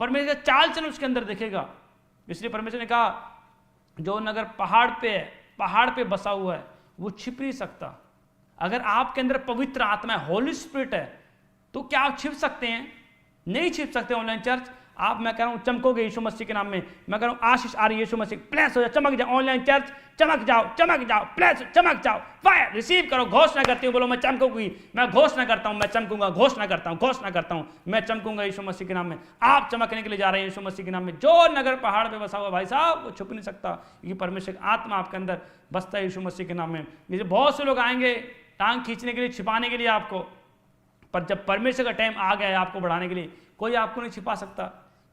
परमेश्वर का चाल चलन उसके अंदर दिखेगा। इसलिए परमेश्वर ने कहा, जो नगर पहाड़ पे है, पहाड़ पे बसा हुआ है, वो छिप नहीं सकता। अगर आपके अंदर पवित्र आत्मा है, होली स्पिरिट है, तो क्या आप छिप सकते हैं? नहीं छिप सकते। ऑनलाइन चर्च आप, मैं कह रहा हूं, चमकोगे यीशु मसीह के नाम में। मैं कह रहा हूं आशीष आ रही है यीशु मसीह, प्लेस हो जाओ, चमक जाओ। ऑनलाइन चर्च चमक जाओ, चमक जाओ, प्लेस चमक जाओ, फायर रिसीव करो। घोषणा करती हूँ, बोलो मैं चमकूंगी, मैं घोषणा करता हूं, मैं चमकूंगा, घोषणा करता हूं, घोषणा करता हूं, मैं चमकूंगा यीशु मसीह के नाम में। आप चमकने के लिए जा रहे हैं यीशु मसीह के नाम में। जो नगर पहाड़ पे बसा हुआ भाई साहब, वो छुप नहीं सकता, क्योंकि परमेश्वर का आत्मा आपके अंदर बसता है यीशु मसीह के नाम में। जैसे बहुत से लोग आएंगे टांग खींचने के लिए, छिपाने के लिए आपको, पर जब परमेश्वर का टाइम आ गया है आपको बढ़ाने के लिए, कोई आपको नहीं छिपा सकता,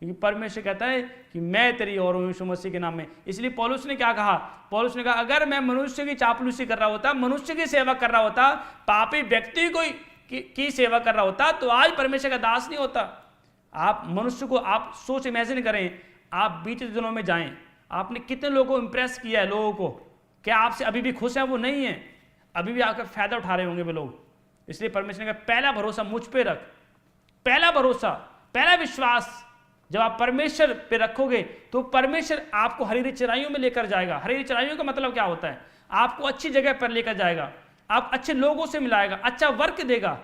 क्योंकि परमेश्वर कहता है कि मैं तेरी और हूं यीशु मसीह के नाम में। इसलिए पौलुस ने क्या कहा? पौलुस ने कहा, अगर मैं मनुष्य की चापलूसी कर रहा होता, मनुष्य की सेवा कर रहा होता, पापी व्यक्ति की सेवा कर रहा होता, तो आज परमेश्वर का दास नहीं होता। आप मनुष्य को, आप सोच इमेजिन करें, आप बीते दिनों में जाएं, आपने कितने लोगों को इंप्रेस किया है, लोगों को, क्या आपसे अभी भी खुश हैं? वो नहीं है, अभी भी आपका फायदा उठा रहे होंगे वे लोग। इसलिए परमेश्वर ने कहा, पहला भरोसा मुझ पे रख, पहला भरोसा, पहला विश्वास जब आप परमेश्वर पे रखोगे तो परमेश्वर आपको हरी चराइयों में लेकर जाएगा। हरी चराइयों का मतलब क्या होता है? आपको अच्छी जगह पर लेकर जाएगा, आप अच्छे लोगों से मिलाएगा, अच्छा वर्क देगा।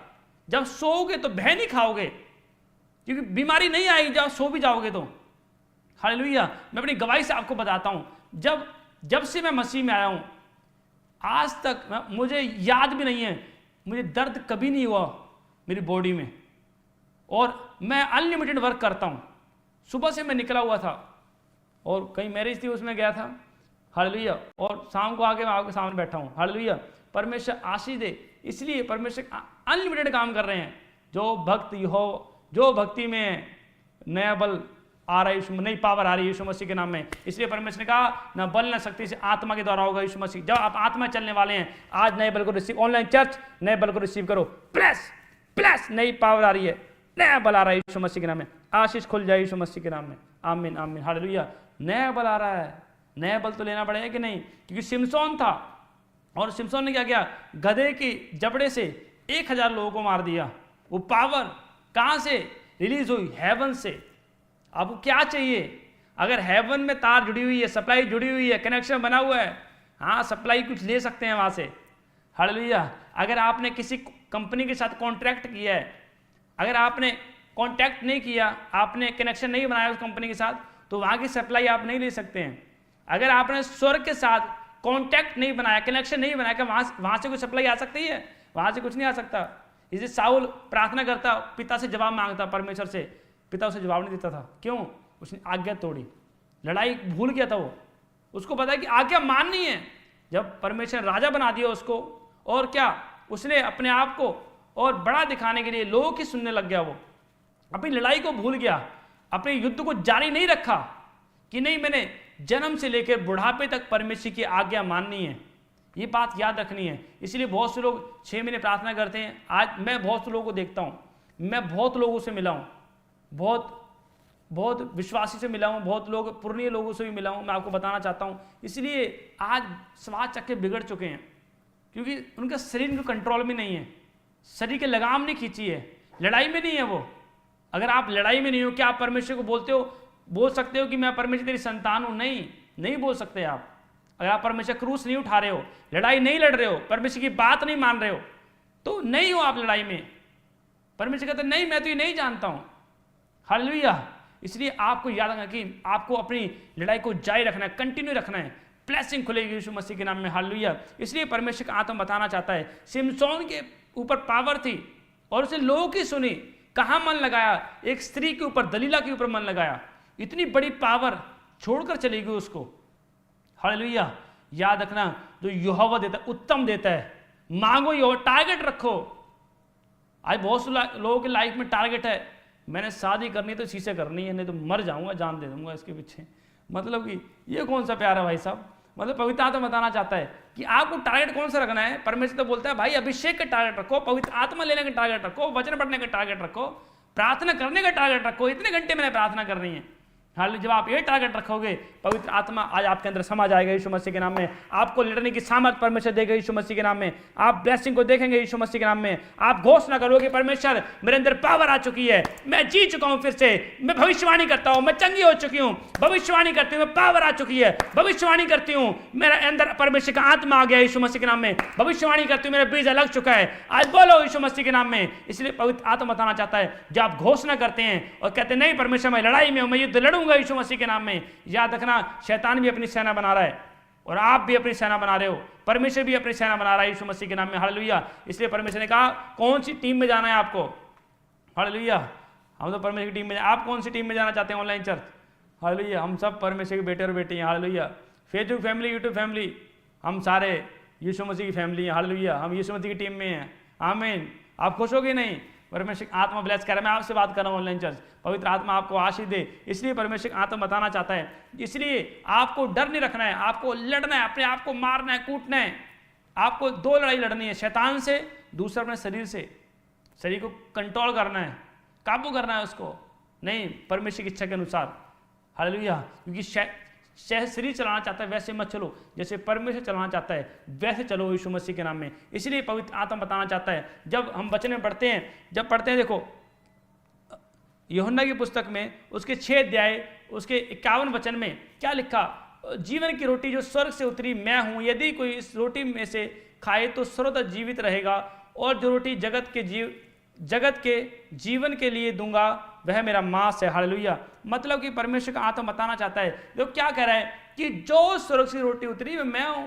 जब सोओगे तो बह नहीं खाओगे, क्योंकि बीमारी नहीं आएगी जब सो भी जाओगे तो। हालेलुया। मैं अपनी गवाही से आपको बताता हूं, जब से मैं मसीह में आया हूं आज तक मुझे याद भी नहीं है मुझे दर्द कभी नहीं हुआ मेरी बॉडी में, और मैं अनलिमिटेड वर्क करता हूं। सुबह से मैं निकला हुआ था और कहीं मैरिज थी, उसमें गया था, हालेलुया, और शाम को आके मैं आपके सामने बैठा हूं। हालेलुया। परमेश्वर आशीष दे। इसलिए परमेश्वर अनलिमिटेड काम कर रहे हैं। जो भक्त हो, जो भक्ति में नया बल आ रहा है यीशु, नई पावर आ रही है यीशु मसीह के नाम में। इसलिए परमेश्वर ने कहा ना बल ना शक्ति से आत्मा के द्वारा होगा यीशु मसीह। जब आप आत्मा चलने वाले हैं, आज नए बल को रिसीव, ऑनलाइन चर्च नए बल को रिसीव करो, प्लस प्लस नई पावर आ रही है, नया बल आ रहा है यीशु मसीह के नाम में। आशीष खुल जाए यीशु मसीह के नाम में। आमीन आमीन हालेलुया। नया बल आ रहा है, नया बल तो लेना पड़ेगा कि नहीं, क्योंकि सिमसोन था और सिमसोन ने क्या किया, गधे की जबड़े से 1000 लोगों को मार दिया। वो पावर कहाँ से रिलीज हुई? हेवन से। आपको क्या चाहिए? अगर हेवन में तार जुड़ी हुई है, सप्लाई जुड़ी हुई है, कनेक्शन बना हुआ है, हाँ सप्लाई कुछ ले सकते हैं वहाँ से। हालेलुया। अगर आपने किसी कंपनी के साथ कॉन्ट्रैक्ट किया है, अगर आपने कॉन्टैक्ट नहीं किया, आपने कनेक्शन नहीं बनाया उस कंपनी के साथ, तो वहाँ की सप्लाई आप नहीं ले सकते हैं। अगर आपने स्वर्ग के साथ कॉन्टैक्ट नहीं बनाया, कनेक्शन नहीं बनाया, कि वहाँ से कोई सप्लाई आ सकती है? वहाँ से कुछ नहीं आ सकता। इसलिए साउल प्रार्थना करता, पिता से जवाब मांगता परमेश्वर से, पिता उसे जवाब नहीं देता था। क्यों? उसने आज्ञा तोड़ी, लड़ाई भूल गया था वो। उसको पता है कि आज्ञा माननी है। जब परमेश्वर राजा बना दिया उसको, और क्या, उसने अपने आप को और बड़ा दिखाने के लिए लोगों की सुनने लग गया। वो अपनी लड़ाई को भूल गया, अपने युद्ध को जारी नहीं रखा कि नहीं मैंने जन्म से लेकर बुढ़ापे तक परमेश्वर की आज्ञा माननी है। ये बात याद रखनी है। इसलिए बहुत से लोग 6 महीने प्रार्थना करते हैं। आज मैं बहुत से लोगों को देखता हूँ, मैं बहुत लोगों से मिला हूँ, बहुत विश्वासी से मिला हूँ, बहुत लोग पुराने लोगों से भी मिला हूँ। मैं आपको बताना चाहता हूँ, इसलिए आज स्वाद चक्के बिगड़ चुके हैं, क्योंकि उनका शरीर को कंट्रोल में नहीं है, शरीर के लगाम नहीं खींची है, लड़ाई में नहीं है वो। अगर आप लड़ाई में नहीं हो, क्या आप परमेश्वर को बोल सकते हो कि मैं परमेश्वर तेरी संतान हूं? नहीं बोल सकते आप। अगर आप परमेश्वर क्रूस नहीं उठा रहे हो, लड़ाई नहीं लड़ रहे हो, परमेश्वर की बात नहीं मान रहे हो, तो नहीं हो आप लड़ाई में। परमेश्वर कहते नहीं, मैं तो ये नहीं जानता हूं। हालेलुया। इसलिए आपको याद रखना कि आपको अपनी लड़ाई को जारी रखना है, कंटिन्यू रखना है। ब्लेसिंग खुलेगी यीशु मसीह के नाम में। हालेलुया। इसलिए परमेश्वर का आत्मा बताना चाहता है, सिमसोन के ऊपर पावर थी और उसे लोगों की सुनी। कहाँ मन लगाया? एक स्त्री के ऊपर, दलीला के ऊपर मन लगाया। इतनी बड़ी पावर छोड़कर चली गई उसको। हालेलुया। याद रखना, जो यहोवा देता है उत्तम देता है। मांगो यहोवा, टारगेट रखो। आज बहुत से लोगों की लाइफ में टारगेट है, मैंने शादी करनी तो इसी से करनी है, नहीं तो मर जाऊंगा, जान दे दूंगा इसके पीछे। मतलब कि ये कौन सा प्यार है भाई साहब? मतलब पवित्र आत्मा बताना चाहता है कि आपको टारगेट कौन सा रखना है। परमेश्वर तो बोलता है भाई अभिषेक का टारगेट रखो, पवित्र आत्मा लेने का टारगेट रखो, वचन पढ़ने का टारगेट रखो, प्रार्थना करने का टारगेट रखो। इतने घंटे मैंने प्रार्थना करनी है। हालेलुया। जब आप ये टारगेट रखोगे, पवित्र आत्मा आज आपके अंदर समा जाएगा यीशु मसीह के नाम में। आपको लड़ने की सामर्थ परमेश्वर देगा यीशु मसीह के नाम में। आप ब्लेसिंग को देखेंगे यीशु मसीह के नाम में। आप घोषणा करोगे परमेश्वर मेरे अंदर पावर आ चुकी है, मैं जी चुका हूं, फिर से मैं भविष्यवाणी करता हूं, मैं चंगी हो चुकी हूं, भविष्यवाणी करती हूं, पावर आ चुकी है, भविष्यवाणी करती हूं, मेरे अंदर परमेश्वर का आत्मा आ गया यीशु मसीह के नाम में, भविष्यवाणी करती हूं, मेरा बीज लग चुका है। आज बोलो यीशु मसीह के नाम में। इसलिए पवित्र आत्मा बताना चाहता है, जब आप घोषणा करते हैं और कहते हैं नहीं परमेश्वर मैं लड़ाई में हूं, मैं युद्ध लड़ूंगा यीशु मसीह के नाम में, याद रखना शैतान भी अपनी सेना बना रहा है और आप भी अपनी सेना बना रहे हो, परमेश्वर भी अपनी सेना बना रहा है यीशु मसीह के नाम में। हालेलुया। इसलिए परमेश्वर ने कहा कौन सी टीम में जाना है आपको। हालेलुया। हम तो परमेश्वर की टीम में, आप कौन सी टीम में जाना चाहते हैं ऑनलाइन चर्च? हालेलुया। हम सब परमेश्वर के बेटे और बेटी हैं। Hallelujah. Facebook family, YouTube family, हम सारे यीशु मसीह की फैमिली हैं। हालेलुया। हम यीशु मसीह की टीम में हैं। आमीन। आप खुश हो कि नहीं? परमेश्वर आत्मा ब्लेस कर रहा है। मैं आपसे बात कर रहा हूँ ऑनलाइन चर्च, पवित्र आत्मा आपको आशीष दे। इसलिए परमेश्वर आत्मा बताना चाहता है, इसलिए आपको डर नहीं रखना है, आपको लड़ना है, अपने आप को मारना है, कूटना है। आपको 2 लड़ाई लड़नी है, शैतान से, दूसरा अपने शरीर से। शरीर को कंट्रोल करना है, काबू करना है उसको, नहीं परमेश्वर की इच्छा के अनुसार। हालेलुया। क्योंकि शरीर चलाना चाहता है वैसे मत चलो, जैसे परमेश्वर चलाना चाहता है वैसे चलो यीशु मसीह के नाम में। इसलिए पवित्र आत्मा बताना चाहता है, जब हम वचन में पढ़ते हैं, जब पढ़ते हैं, देखो यूहन्ना की पुस्तक में उसके 6 अध्याय उसके 51 वचन में क्या लिखा, जीवन की रोटी जो स्वर्ग से उतरी मैं हूं, यदि कोई इस रोटी में से खाए तो सर्वदा जीवित रहेगा, और जो रोटी जगत के जीवन के लिए दूंगा वह मेरा मांस है। हालेलुया। मतलब कि परमेश्वर का आत्मा बताना चाहता है, देखो क्या कह रहा है कि जो स्वर्ग से रोटी उतरी वह मैं हूं।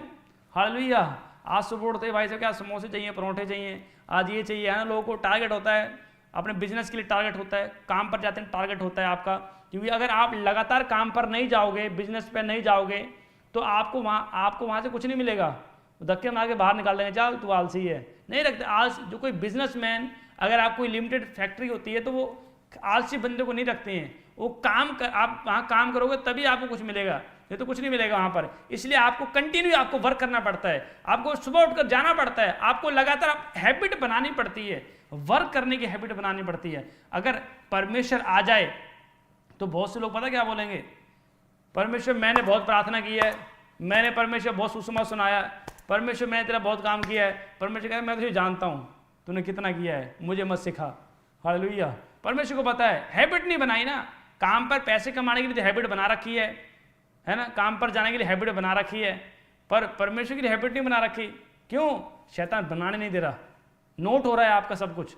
हालेलुया। आज सुबह उठते भाई साहब क्या समोसे चाहिए, परोठे चाहिए, आज ये चाहिए, है ना। लोगों को टारगेट होता है, अपने बिजनेस के लिए टारगेट होता है, काम पर जाते हैं टारगेट होता है आपका। क्योंकि अगर आप लगातार काम पर नहीं जाओगे, बिजनेस पर नहीं जाओगे, तो आपको वहाँ से कुछ नहीं मिलेगा। धक्के मार के बाहर निकाल देंगे, चल तू आलसी है, नहीं रखते। आज जो कोई बिजनेसमैन, अगर आप कोई लिमिटेड फैक्ट्री होती है तो वो आलसी बंदे को नहीं रखते हैं, वो आप वहाँ काम करोगे तभी आपको कुछ मिलेगा, ये तो कुछ नहीं मिलेगा वहाँ पर। इसलिए आपको कंटिन्यू आपको वर्क करना पड़ता है, आपको सुबह उठकर जाना पड़ता है, आपको लगातार हैबिट बनानी पड़ती है, वर्क करने की हैबिट बनानी पड़ती है। अगर परमेश्वर आ जाए तो बहुत से लोग पता क्या बोलेंगे, परमेश्वर मैंने बहुत प्रार्थना की है, मैंने परमेश्वर बहुत सुसमाचार सुनाया, परमेश्वर मैंने तेरा बहुत काम किया है। परमेश्वर कहता है मैं तुझे जानता हूँ तूने कितना किया है, मुझे मत सिखा। हालेलुया। परमेश्वर को पता है, हैबिट नहीं बनाई ना। काम पर पैसे कमाने के लिए हैबिट बना रखी है ना, काम पर जाने के लिए हैबिट बना रखी है, पर परमेश्वर के लिए हैबिट नहीं बना रखी। क्यों? शैतान बनाने नहीं दे रहा। नोट हो रहा है आपका सब कुछ,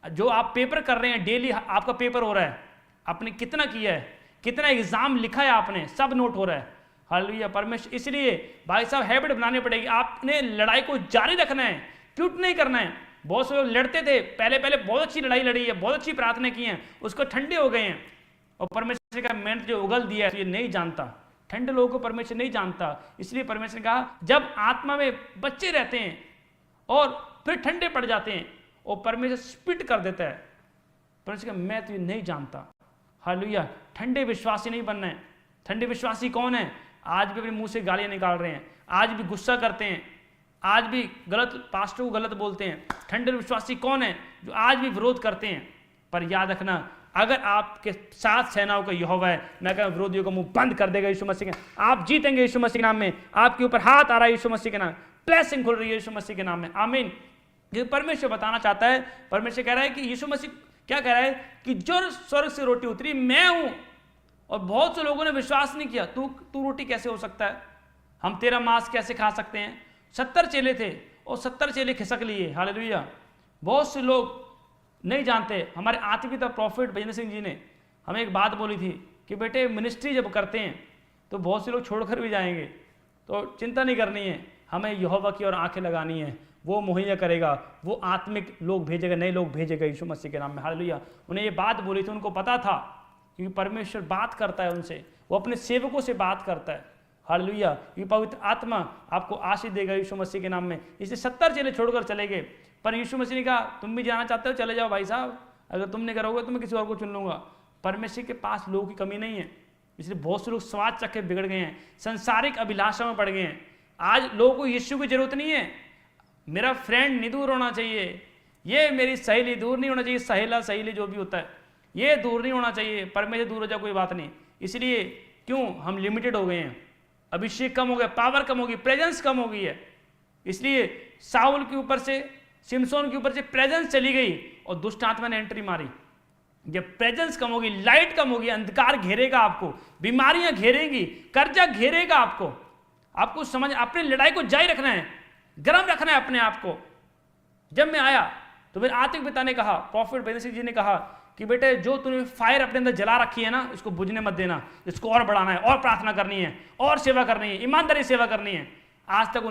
जो आप पेपर कर रहे हैं डेली आपका पेपर हो रहा है, आपने कितना किया है, कितना एग्जाम लिखा है आपने, सब नोट हो रहा है। हालेलुया। परमेश्वर, इसलिए भाई साहब हैबिट बनानी पड़ेगी। आपने लड़ाई को जारी रखना है, क्विट नहीं करना है। बहुत से लोग लड़ते थे, पहले बहुत अच्छी लड़ाई लड़ी है, बहुत अच्छी प्रार्थना की है, उसको ठंडे हो गए हैं, और परमेश्वर का मेहनत जो उगल दिया है ये नहीं जानता। ठंडे लोगों को परमेश्वर नहीं जानता, इसलिए परमेश्वर ने कहा जब आत्मा में बच्चे रहते हैं और फिर ठंडे पड़ जाते हैं और परमेश्वर स्पिट कर देता है, परमेश्वर का मैं तुझे नहीं जानता। हालेलुया। ठंडे विश्वासी नहीं बनना है। ठंडे विश्वासी कौन है? आज भी अपने मुंह से गालियां निकाल रहे हैं, आज भी गुस्सा करते हैं, आज भी गलत पास्टर को गलत बोलते हैं। ठंडे विश्वासी कौन है? जो आज भी विरोध करते हैं। पर याद रखना, अगर आपके साथ सेनाओं का यहोवा है, मैं कहूँ विरोधियों को मुंह बंद कर देगा यीशु मसीह के। आप जीतेंगे यीशु मसीह के नाम में। आपके ऊपर हाथ आ रहा है यीशु मसीह के नाम, ब्लेसिंग खुल रही है यीशु मसीह के नाम में। आमीन। ये परमेश्वर बताना चाहता है। परमेश्वर कह रहा है कि यीशु मसीह क्या कह रहा है कि जो स्वर्ग से रोटी उतरी मैं हूं, और बहुत से लोगों ने विश्वास नहीं किया। तू रोटी कैसे हो सकता है, हम तेरा मांस कैसे खा सकते हैं। 70 चेले थे और 70 चेले खिसक लिए। हालेलुया। बहुत से लोग नहीं जानते। हमारे आत्मिक पिता प्रॉफिट भजन सिंह जी ने हमें एक बात बोली थी कि बेटे मिनिस्ट्री जब करते हैं तो बहुत से लोग छोड़कर भी जाएंगे, तो चिंता नहीं करनी है, हमें यहोवा की ओर आंखें लगानी है, वो मुहैया करेगा, वो आत्मिक लोग भेजेगा, नए लोग भेजेगा यीशु मसीह के नाम में। हालेलुया। उन्हें ये बात बोली थी, उनको पता था, क्योंकि परमेश्वर बात करता है उनसे, वो अपने सेवकों से बात करता है। हालेलुया। ये पवित्र आत्मा आपको आशीष देगा यीशु मसीह के नाम में। इसलिए 70 चेले छोड़कर चले गए, पर यीशु मसीह ने कहा तुम भी जाना चाहते हो, चले जाओ भाई साहब, अगर तुम नहीं करोगे तो मैं किसी और को चुन लूंगा। परमेश्वर के पास लोगों की कमी नहीं है, इसलिए बहुत से लोग स्वाद चख के बिगड़ गए हैं, संसारिक अभिलाषा में पड़ गए हैं। आज लोगों को यीशु की जरूरत नहीं है। मेरा फ्रेंड नहीं दूर होना चाहिए, ये मेरी सहेली दूर नहीं होना चाहिए, सहेला सहेली जो भी होता है ये दूर नहीं होना चाहिए। परमेश्वर दूर हो जाए कोई बात नहीं। इसलिए क्यों हम लिमिटेड हो गए हैं, अभिषेक कम हो गया, पावर कम होगी, प्रेजेंस कम हो गई है। इसलिए साउल के ऊपर से, सिमसोन के ऊपर से प्रेजेंस चली गई और दुष्ट आत्मा ने एंट्री मारी। जब प्रेजेंस कम होगी, लाइट कम होगी, अंधकार घेरेगा आपको, बीमारियां घेरेंगी, कर्जा घेरेगा आपको। आपको समझ, अपनी लड़ाई को जारी रखना है, गर्म रखना है अपने आप को। जब मैं आया तो मेरे आत्मिक पिता ने कहा, प्रॉफिट भजन सिंह जी ने कहा कि बेटे जो तूने फायर अपने अंदर जला रखी है ना, इसको बुझने मत देना, इसको और बढ़ाना है, और प्रार्थना करनी है, और सेवा करनी है, ईमानदारी सेवा करनी है। आज तक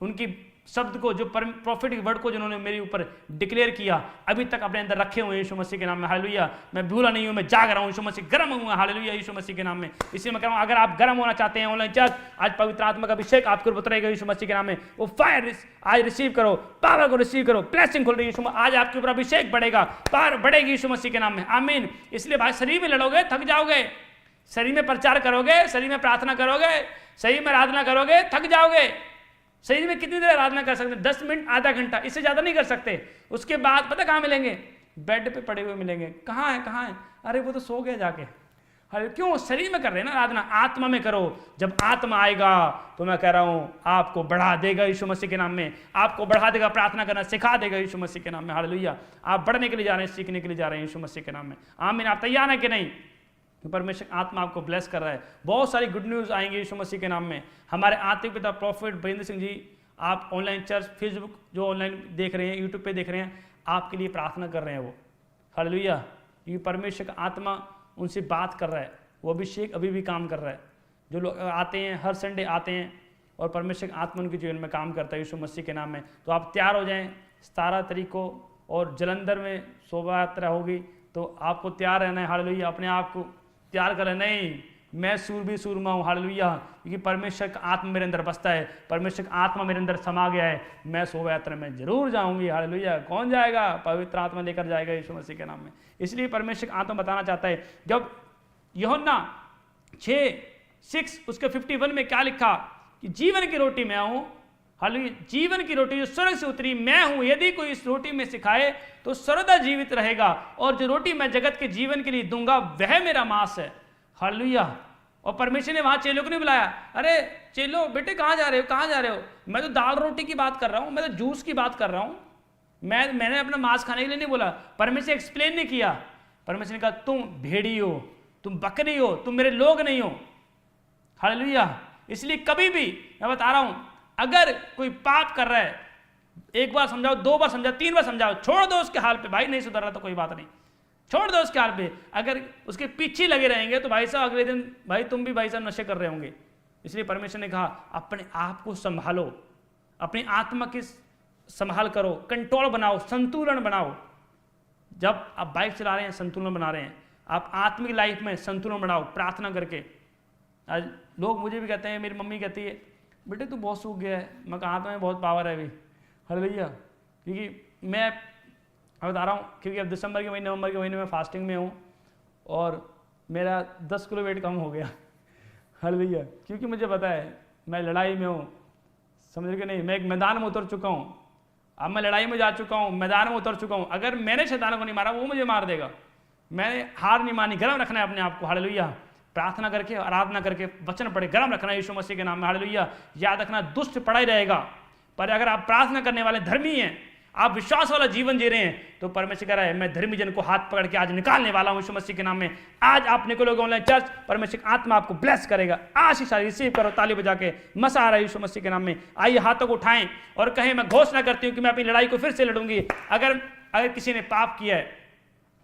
उनकी शब्द को, जो प्रॉफिट वर्ड को जिन्होंने मेरे ऊपर डिक्लेयर किया, अभी तक अपने अंदर रखे हुए यीशु मसीह के नाम में। हालेलुया। मैं भूला नहीं हूं, मैं जाग रहा हूं, यीशु मसीह गर्म हुआ। हालेलुया। यीशु मसीह के नाम में। इसलिए मैं कह रहा हूं, अगर आप गर्म होना चाहते हैं ऑनलाइन चर्च, आज पवित्र आत्मा का अभिषेक आपके ऊपर उतरेगा यीशु मसीह के नाम में। वो फायर आज रिसीव करो, पावर को रिसीव करो, ब्लेसिंग खुल रही है। आज आपके ऊपर अभिषेक बढ़ेगा, पावर बढ़ेगी यीशु मसीह के नाम में। आमीन। इसलिए भाई शरीर में लड़ोगे थक जाओगे, शरीर में प्रचार करोगे, शरीर में प्रार्थना करोगे, शरीर में आराधना करोगे, थक जाओगे। शरीर में कितनी देर आराधना कर सकते हैं? 10 मिनट, आधा घंटा, इससे ज़्यादा नहीं कर सकते। उसके बाद पता कहाँ मिलेंगे? बेड पे पड़े हुए मिलेंगे। कहाँ है? अरे वो तो सो गए जाके। अरे क्यों? शरीर में कर रहे हैं ना आराधना, आत्मा में करो। जब आत्मा आएगा तो मैं कह रहा हूँ आपको बढ़ा देगा यीशु मसीह के नाम में, आपको बढ़ा देगा, प्रार्थना करना सिखा देगा यीशु मसीह के नाम में। हालेलुया। आप बढ़ने के लिए जा रहे हैं, सीखने के लिए जा रहे हैं यीशु मसीह के नाम में। आमीन। आप तैयार हैं कि नहीं? परमेश्वर आत्मा आपको ब्लेस कर रहा है। बहुत सारी गुड न्यूज़ आएंगे यीशु मसीह के नाम में। हमारे आत्मिक पिता प्रॉफिट भजन सिंह जी, आप ऑनलाइन चर्च, फेसबुक जो ऑनलाइन देख रहे हैं, यूट्यूब पे देख रहे हैं, आपके लिए प्रार्थना कर रहे हैं वो। हालेलुया। क्योंकि परमेश्वर का आत्मा उनसे बात कर रहा है, वो अभिषेक अभी भी काम कर रहा है। जो लोग आते हैं, हर संडे आते हैं और परमेश्वर का आत्मा उनके जीवन में काम करता है यीशु मसीह के नाम में। तो आप तैयार हो जाएं। 17 तारीख को और जलंधर में शोभा यात्रा होगी, तो आपको तैयार रहना है। हालेलुया। अपने आप को तैयार करें। नहीं, मैं सूरमा हूँ। हालेलुया। क्योंकि परमेश्वर का आत्मा मेरे अंदर बसता है, परमेश्वर का आत्मा मेरे अंदर समा गया है। मैं शोभा यात्रा में जरूर जाऊंगी। हालेलुया। कौन जाएगा? पवित्र आत्मा लेकर जाएगा यीशु मसीह के नाम में। इसलिए परमेश्वर का आत्मा बताना चाहता है, जब यूहन्ना 6 उसके 51 में क्या लिखा कि जीवन की रोटी मैं हूं। हालेलुया, जीवन की रोटी जो स्वर्ग से उतरी मैं हूं, यदि कोई इस रोटी में से खाए तो सर्वदा जीवित रहेगा, और जो रोटी मैं जगत के जीवन के लिए दूंगा वह मेरा मांस है। हालेलुया। और परमेश्वर ने वहां चेलों को नहीं बुलाया, अरे चेलो बेटे कहाँ जा रहे हो, कहाँ जा रहे हो, मैं तो दाल रोटी की बात कर रहा हूं, मैं तो जूस की बात कर रहा हूं, मैंने अपना मांस खाने के लिए नहीं बोला। परमेश्वर एक्सप्लेन नहीं किया। परमेश्वर ने कहा तुम भेड़ी हो, तुम बकरी हो, तुम मेरे लोग नहीं हो। हालेलुया। इसलिए कभी भी मैं बता रहा हूं, अगर कोई पाप कर रहा है, एक बार समझाओ, 2 बार समझाओ, 3 बार समझाओ, छोड़ दो उसके हाल पे। भाई नहीं सुधर रहा तो कोई बात नहीं, छोड़ दो उसके हाल पे। अगर उसके पीछे लगे रहेंगे तो भाई साहब अगले दिन भाई तुम भी भाई साहब नशे कर रहे होंगे। इसलिए परमेश्वर ने कहा अपने आप को संभालो, अपनी आत्मा की संभाल करो, कंट्रोल बनाओ, संतुलन बनाओ। जब आप बाइक चला रहे हैं संतुलन बना रहे हैं, आप आत्मिक लाइफ में संतुलन बनाओ प्रार्थना करके। आज लोग मुझे भी कहते हैं, मेरी मम्मी कहती है बेटे तू बहुत सूख गया है, मैं कहा आत्मा में बहुत पावर है अभी। हालेलुया। क्योंकि मैं बता रहा हूँ, क्योंकि अब दिसंबर के महीने नवंबर के महीने में फास्टिंग में हूँ और मेरा 10 किलो वेट कम हो गया। हालेलुया। क्योंकि मुझे पता है मैं लड़ाई में हूँ, समझ के नहीं, मैं एक मैदान में उतर चुका हूँ। अब मैं लड़ाई में जा चुका हूँ, मैदान में उतर चुका हूँ। अगर मैंने शैतान को नहीं मारा वो मुझे मार देगा। मैंने हार नहीं मानी, गर्म रखना है अपने आप को। हालेलुया। प्रार्थना करके, आराधना करके, वचन पढ़े, गर्म रखना है यीशु मसीह के नाम में। हालेलुया। याद रखना दुष्ट पड़ा ही रहेगा, पर अगर आप प्रार्थना करने वाले धर्मी हैं, आप विश्वास वाला जीवन जी रहे हैं, तो परमेश्वर कह रहा है मैं धर्मी जन को हाथ पकड़ के आज निकालने वाला हूं यीशु मसीह के नाम में। आज आप निकलोगे ऑनलाइन चर्च, परमेश्वर की आत्मा आपको ब्लेस करेगा। आशीष रिसीव करो, ताली बजा के। मसा आ रहा है यीशु मसीह के नाम में। आइए हाथों को उठाएं और कहें मैं घोषणा करती हूं कि मैं अपनी लड़ाई को फिर से लड़ूंगी। अगर किसी ने पाप किया है,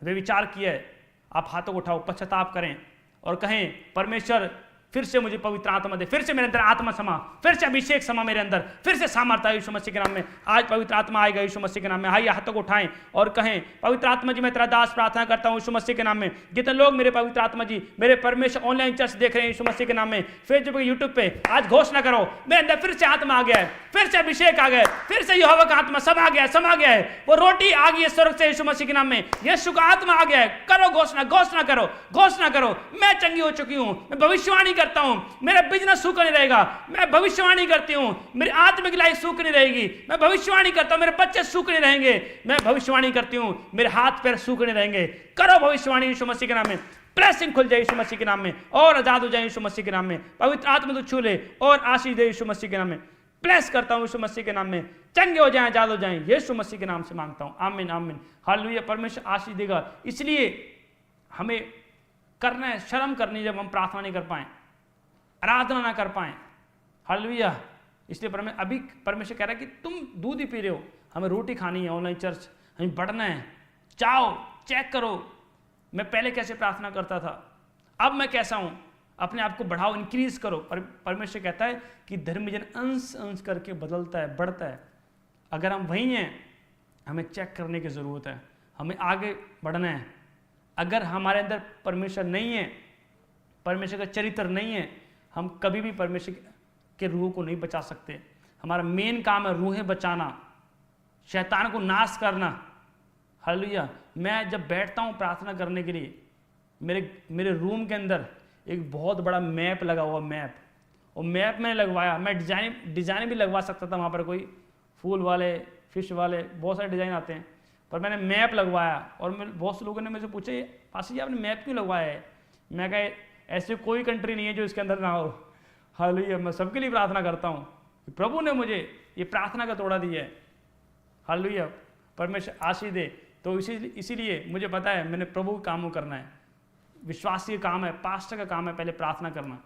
व्यभिचार किया है, आप हाथों को उठाओ, पश्चाताप करें और कहें परमेश्वर फिर से मुझे पवित्र आत्मा दे, फिर से मेरे अंदर आत्मा समा, फिर से अभिषेक समा मेरे अंदर, फिर से सामर्थ्य यीशु मसीह के नाम में। आज पवित्र आत्मा आएगा यीशु मसीह के नाम में। आइए हाथों को उठाएं और कहें पवित्र आत्मा जी मैं तेरा दास प्रार्थना करता हूं यीशु मसीह के नाम में। जितने लोग मेरे पवित्र आत्मा जी मेरे परमेश्वर ऑनलाइन चर्च देख रहे हैं यीशु मसीह के नाम में, फेसबुक यूट्यूब पे, आज घोषणा करो मेरे अंदर फिर से आत्मा आ गया है, फिर से अभिषेक आ गया है, फिर से यहोवा का आत्मा समा गया है, समा गया है। वो रोटी आ गई है स्वर्ग से यीशु मसीह के नाम में, यीशु का आत्मा आ गया है। करो घोषणा, घोषणा करो, घोषणा करो। मैं चंगी हो चुकी हूं, मैं भविष्यवाणी करता हूं, मेरा बिजनेस सूख नहीं रहेगा। मैं भविष्यवाणी करती हूं मेरी आत्मिक लाइफ सूख नहीं रहेगी। मैं भविष्यवाणी करता हूं मेरे बच्चे सूख नहीं रहेंगे। मैं भविष्यवाणी करती हूं मेरे हाथ पैर सूख नहीं रहेंगे। करो भविष्यवाणी यीशु मसीह के नाम में। ब्लेसिंग खुल जाए यीशु मसीह के नाम में और आजाद हो जाए यीशु मसीह के नाम में। पवित्र आत्मा तो छू ले और आशीष दे यीशु मसीह के नाम में। ब्लेस करता हूं यीशु मसीह के नाम में। चंगे हो जाएं, आजाद हो जाएं, यीशु मसीह के नाम से मांगता हूं। आमीन आमीन। हालेलुया। परमेश्वर आशीष देगा। इसलिए हमें करना है, शर्म करनी जब हम प्रार्थना नहीं कर पाए, आराधना ना कर पाए। हालेलुया। इसलिए परमेश्वर कह रहा है कि तुम दूध ही पी रहे हो, हमें रोटी खानी है। ऑनलाइन चर्च हमें बढ़ना है। जाओ चेक करो मैं पहले कैसे प्रार्थना करता था, अब मैं कैसा हूं। अपने आप को बढ़ाओ, इंक्रीज करो। परमेश्वर कहता है कि धर्मीजन अंश अंश करके बदलता है, बढ़ता है। अगर हम वहीं हैं, हमें चेक करने की जरूरत है, हमें आगे बढ़ना है। अगर हमारे अंदर परमेश्वर नहीं है, परमेश्वर का चरित्र नहीं है, हम कभी भी परमेश्वर के रूह को नहीं बचा सकते। हमारा मेन काम है रूहें बचाना, शैतान को नाश करना। हालेलुया। मैं जब बैठता हूं प्रार्थना करने के लिए, मेरे रूम के अंदर एक बहुत बड़ा मैप लगा हुआ, मैप। और मैप मैंने लगवाया, मैं डिजाइन भी लगवा सकता था वहाँ पर, कोई फूल वाले, फिश वाले, बहुत सारे डिज़ाइन आते हैं, पर मैंने मैप लगवाया। और बहुत से लोगों ने मुझे पूछा पासी जी आपने मैप क्यों लगवाया है। मैं कहा ऐसे कोई कंट्री नहीं है जो इसके अंदर ना हो। हालेलुया। मैं सबके लिए प्रार्थना करता हूँ, प्रभु ने मुझे ये प्रार्थना का तोड़ा दिया है। हालेलुया। परमेश्वर आशीष दे। तो इसीलिए मुझे पता है मैंने प्रभु का काम करना है। विश्वासी का काम है, पास्टर का काम है पहले प्रार्थना करना।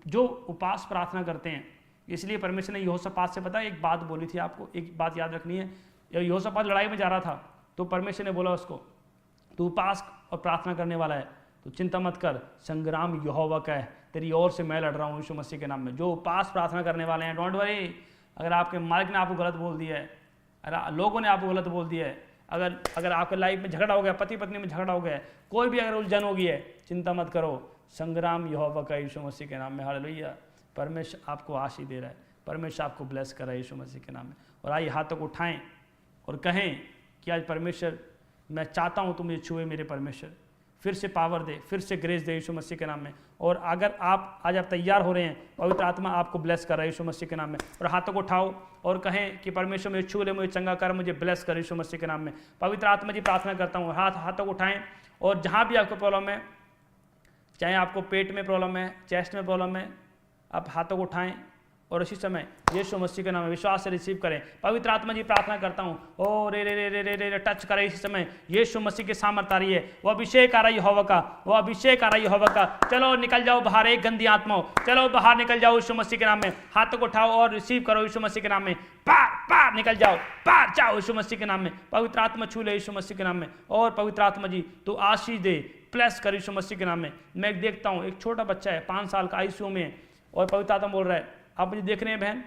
जो उपास प्रार्थना करते हैं, इसलिए परमेश्वर ने यहोशापात से, पता है एक बात बोली थी आपको, एक बात याद रखनी है। यहोशापात लड़ाई में जा रहा था तो परमेश्वर ने बोला उसको तू उपास और प्रार्थना करने वाला है तो चिंता मत कर, संग्राम यहोवा का है, तेरी ओर से मैं लड़ रहा हूँ यीशु मसीह के नाम में। जो उपास प्रार्थना करने वाले हैं, डोंट वरी। अगर आपके मालिक ने आपको गलत बोल दिया है, अगर लोगों ने आपको गलत बोल दिया है, अगर आपके लाइफ में झगड़ा हो गया, पति पत्नी में झगड़ा हो गया, कोई भी अगर उलझन हो गई है, चिंता मत करो, संग्राम यहोवा का यीशु मसीह के नाम में। हालेलुया। परमेश्वर आपको आशीष दे रहा है, परमेश्वर आपको ब्लेस कर रहा है यीशु मसीह के नाम में। और आइए हाथों को उठाएं और कहें कि आज परमेश्वर मैं चाहता हूँ तुम मुझे छुए मेरे परमेश्वर, फिर से पावर दे, फिर से ग्रेस दे यीशु मसीह के नाम में। और अगर आप आज आप तैयार हो रहे हैं, पवित्र आत्मा आपको ब्लेस कर रहा है यीशु मसीह के नाम में। और हाथों को उठाओ और कहें कि परमेश्वर मुझे छू ले, मुझे चंगा कर, मुझे ब्लेस कर यीशु मसीह के नाम में। पवित्र आत्मा जी प्रार्थना करता हूँ, हाथों को उठाएं और जहाँ भी आपको प्रॉब्लम है, चाहे आपको पेट में प्रॉब्लम है, चेस्ट में प्रॉब्लम है, आप हाथों को उठाएं और इसी समय यीशु मसीह के नाम में विश्वास से रिसीव करें। पवित्र आत्मा जी प्रार्थना करता हूँ, ओ रे रे रे रे रे रे टच करें इसी समय। यीशु मसीह की सामर्थ आ रही है, वो अभिषेक आ रहा है यहोवा का, वो अभिषेक आ रहा है यहोवा का। चलो निकल जाओ बाहर, एक गंदी आत्मा, चलो बाहर निकल जाओ यीशु मसीह के नाम में। हाथों को उठाओ और रिसीव करो यीशु मसीह के नाम में। पार पार निकल जाओ, पार जाओ यीशु मसीह के नाम में। पवित्र आत्मा छू ले यीशु मसीह के नाम में। और पवित्र आत्मा जी तू आशीष दे, प्लस कर यीशु मसीह के नाम में। मैं देखता हूँ एक छोटा बच्चा है, 5 साल का, आईसीयू में है, और पवित्र आत्मा बोल रहा है, आप मुझे देख रहे हैं बहन,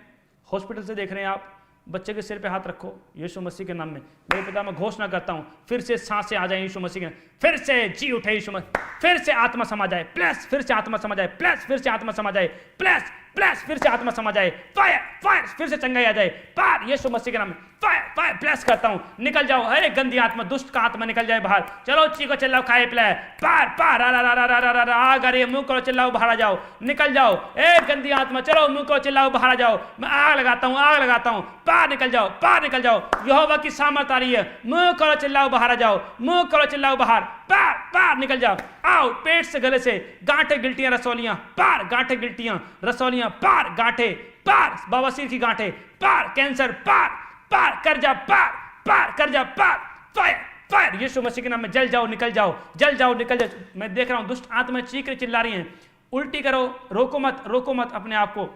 हॉस्पिटल से देख रहे हैं आप, बच्चे के सिर पे हाथ रखो यीशु मसीह के नाम में। मेरे पिता मैं घोषणा करता हूँ, फिर से सांसें आ जाए यीशु मसीह के, फिर से जी उठे यीशु मसीह, फिर से आत्मा समा जाए, प्लस फिर से आत्मा समा जाए, प्लस फिर से आत्मा समा जाए, प्लस प्लस फिर से आत्मा समा जाए, फायर फायर फिर से चंगाई आ जाए, पार यीशु मसीह के नाम में। फायर फायर प्लस करता हूँ, निकल जाओ, अरे गंदी आत्मा, दुष्ट का आत्मा निकल जाए बाहर। चलो चीको चिल्लाओ, खाए पिलाए, पार पार आग आ रही है, मुंह करो चिल्लाओ, बाहर आ जाओ, निकल जाओ। ए गंदी आत्मा, चलो मुंह करो चिल्लाओ, बाहर आ जाओ, मैं आग लगाता हूँ, आग लगाता हूँ, पार निकल जाओ, पार निकल जाओ। यहोवा की सामर्थ आ रही है, मुंह करो चिल्लाओ, बाहर आ जाओ, मुंह करो चिल्लाओ, बाहर, पार पार निकल जाओ। आओ पेट से, गले से, गांठे गिल्टियां रसौलियां, पार गांठे गिल्टियां रसौलियां, पार गांठे, पार बवासीर की गांठे, पार कैंसर, पार पार कर जा, पार पार कर जा, पार फायर फायर यीशु मसीह के नाम में। जल जाओ, निकल जाओ, जल जाओ, निकल जाओ। मैं देख रहा हूं दुष्ट आत्मा चीख चिल्ला रही हैं, उल्टी करो, रोको मत, रोको मत अपने आप को।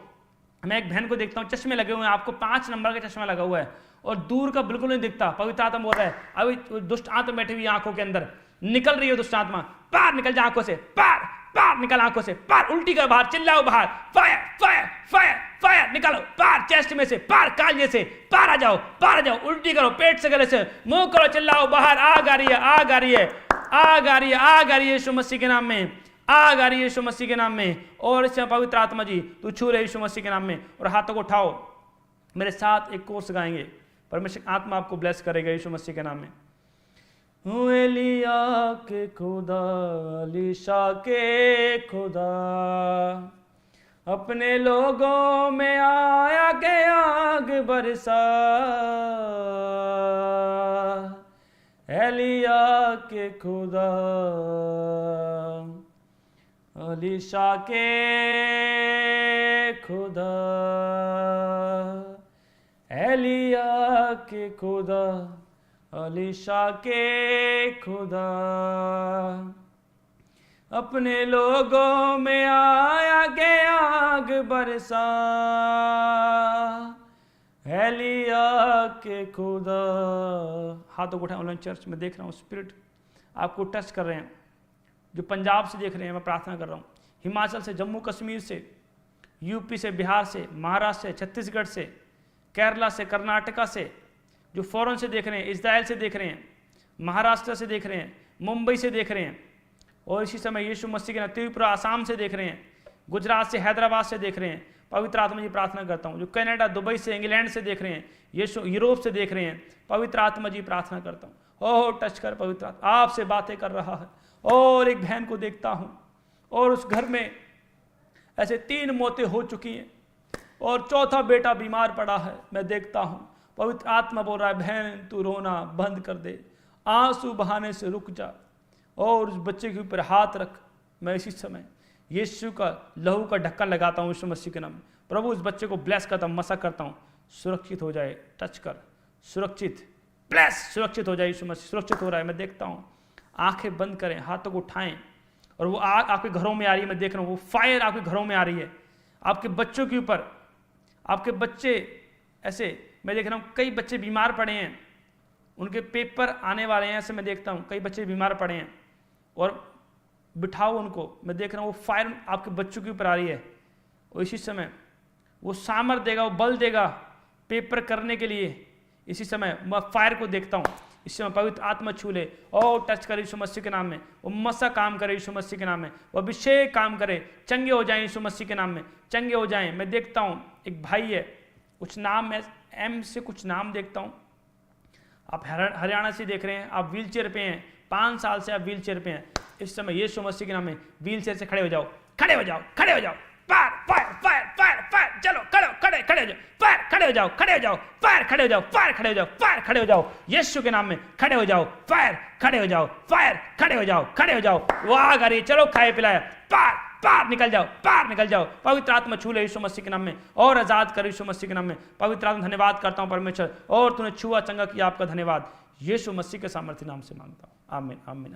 मैं एक बहन को देखता हूं, चश्मे लगे हुए हैं, आपको 5 नंबर का चश्मा लगा हुआ है और दूर का बिल्कुल नहीं दिखता। पवित्र आत्मा बोल रहा है, अभी दुष्ट आत्मा बैठी हुई आंखों के अंदर, निकल रही है दुष्ट आत्मा, पार निकल जा आंखों से, पार पार निकल आंखों से, पार उल्टी कर बाहर, चिल्लाओ बाहर, फायर फायर फायर फायर निकालो, पार चेस्ट में से, पार कालिए से, पार आ जाओ, पार आ जाओ, उल्टी करो, पेट से, गले से, मुंह करो, चिल्लाओ बाहर, आग आ रही है, आग आ रही है, आग आ रही है, आग आ रही है यीशु मसीह के नाम में, आग आ रही है यीशु मसीह के नाम में। और इसमें पवित्र आत्मा जी तू छू रहे यीशु मसीह के नाम में। और हाथों को उठाओ, मेरे साथ एक कोर्स गाएंगे, परमेश्वर आत्मा आपको ब्लेस करेगा यीशु मसीह के नाम में। एलिया के खुदा, अलीशा के खुदा, अपने लोगों में आया के आग बरसा। एलिया के खुदा, अलीशा के खुदा, एलिया के खुदा, अलीशा के खुदा, अपने लोगों में आया के आग बरसा। एलिया के खुदा। हाथों को उठाएं। ऑनलाइन चर्च में देख रहा हूँ स्पिरिट आपको टच कर रहे हैं, जो पंजाब से देख रहे हैं, मैं प्रार्थना कर रहा हूँ, हिमाचल से, जम्मू कश्मीर से, यूपी से, बिहार से, महाराष्ट्र से, छत्तीसगढ़ से, केरला से, कर्नाटका से, जो फॉरेन से देख रहे हैं, इजराइल से देख रहे हैं, महाराष्ट्र से देख रहे हैं, मुंबई से देख रहे हैं, और इसी समय यीशु मसीह के नाम त्रिपुरा, आसाम से देख रहे हैं, गुजरात से, हैदराबाद से देख रहे हैं। पवित्र आत्मा जी प्रार्थना करता हूँ, जो कनाडा, दुबई से, इंग्लैंड से देख रहे हैं, यीशु यूरोप से देख रहे हैं, पवित्र आत्मा जी प्रार्थना करता हूँ, ओह टच कर, पवित्र आत्मा आपसे बातें कर रहा है। और एक बहन को देखता हूँ और उस घर में ऐसे 3 मौतें हो चुकी हैं और चौथा बेटा बीमार पड़ा है। मैं देखता हूँ पवित्र आत्मा बोल रहा है, बहन तू रोना बंद कर दे, आंसू बहाने से रुक जा और उस बच्चे के ऊपर हाथ रख। मैं इसी समय यीशु का लहू का ढक्कन लगाता हूँ यीशु मसीह के नाम में। प्रभु उस बच्चे को ब्लेस करता हूँ, मसा करता हूँ, सुरक्षित हो जाए, टच कर, सुरक्षित, ब्लेस, सुरक्षित हो जाए यीशु मसीह, सुरक्षित हो रहा है। मैं देखता हूँ, आंखें बंद करें, हाथों को उठाएं और वो आग आपके घरों में आ रही है। मैं देख रहा हूँ वो फायर आपके घरों में आ रही है, आपके बच्चों के ऊपर। आपके बच्चे ऐसे, मैं देख रहा हूँ कई बच्चे बीमार पड़े हैं, उनके पेपर आने वाले हैं, ऐसे मैं देखता हूँ कई बच्चे बीमार पड़े हैं और बिठाओ उनको। मैं देख रहा हूँ वो फायर आपके बच्चों के ऊपर आ रही है और इसी समय वो सामर्थ देगा, वो बल देगा पेपर करने के लिए। इसी समय मैं फायर को देखता हूँ, इस समय पवित्र आत्मा छू ले और टच करे यीशु मसीह के नाम में। वो मसा काम करे यीशु मसीह के नाम में, वो अभिषेक काम करे, चंगे हो जाएं यीशु मसीह के नाम में, चंगे हो जाएं। मैं देखता हूँ एक भाई है, कुछ नाम है, एम से कुछ नाम देखता हूँ। आप हरियाणा से देख रहे हैं, आप व्हील चेयर पे हैं, 5 साल से आप व्हील चेयर पे हैं। इस समय यीशु मसीह के नाम में व्हील चेयर से खड़े हो जाओ, खड़े हो जाओ, खड़े हो जाओ, fire fire fire fire fire, चलो खड़े खड़े खड़े हो जाओ, फायर खड़े हो जाओ, खड़े हो जाओ, फायर खड़े हो जाओ, फायर खड़े हो जाओ, फायर खड़े हो जाओ, यीशु के नाम में खड़े हो जाओ, फायर खड़े हो जाओ, फायर खड़े हो जाओ, खड़े हो जाओ, वाह गरी, चलो खाए पिलाया, पार पार निकल जाओ, पार निकल जाओ, पवित्र आत्मा छू ले यीशु मसीह के नाम में और आजाद कर यीशु मसीह के नाम में। पवित्र आत्मा धन्यवाद करता हूं परमेश्वर, और तूने छुआ चंगा किया, आपका धन्यवाद, यीशु मसीह के सामर्थ्य नाम से मांगता हूं, आमीन आमीन।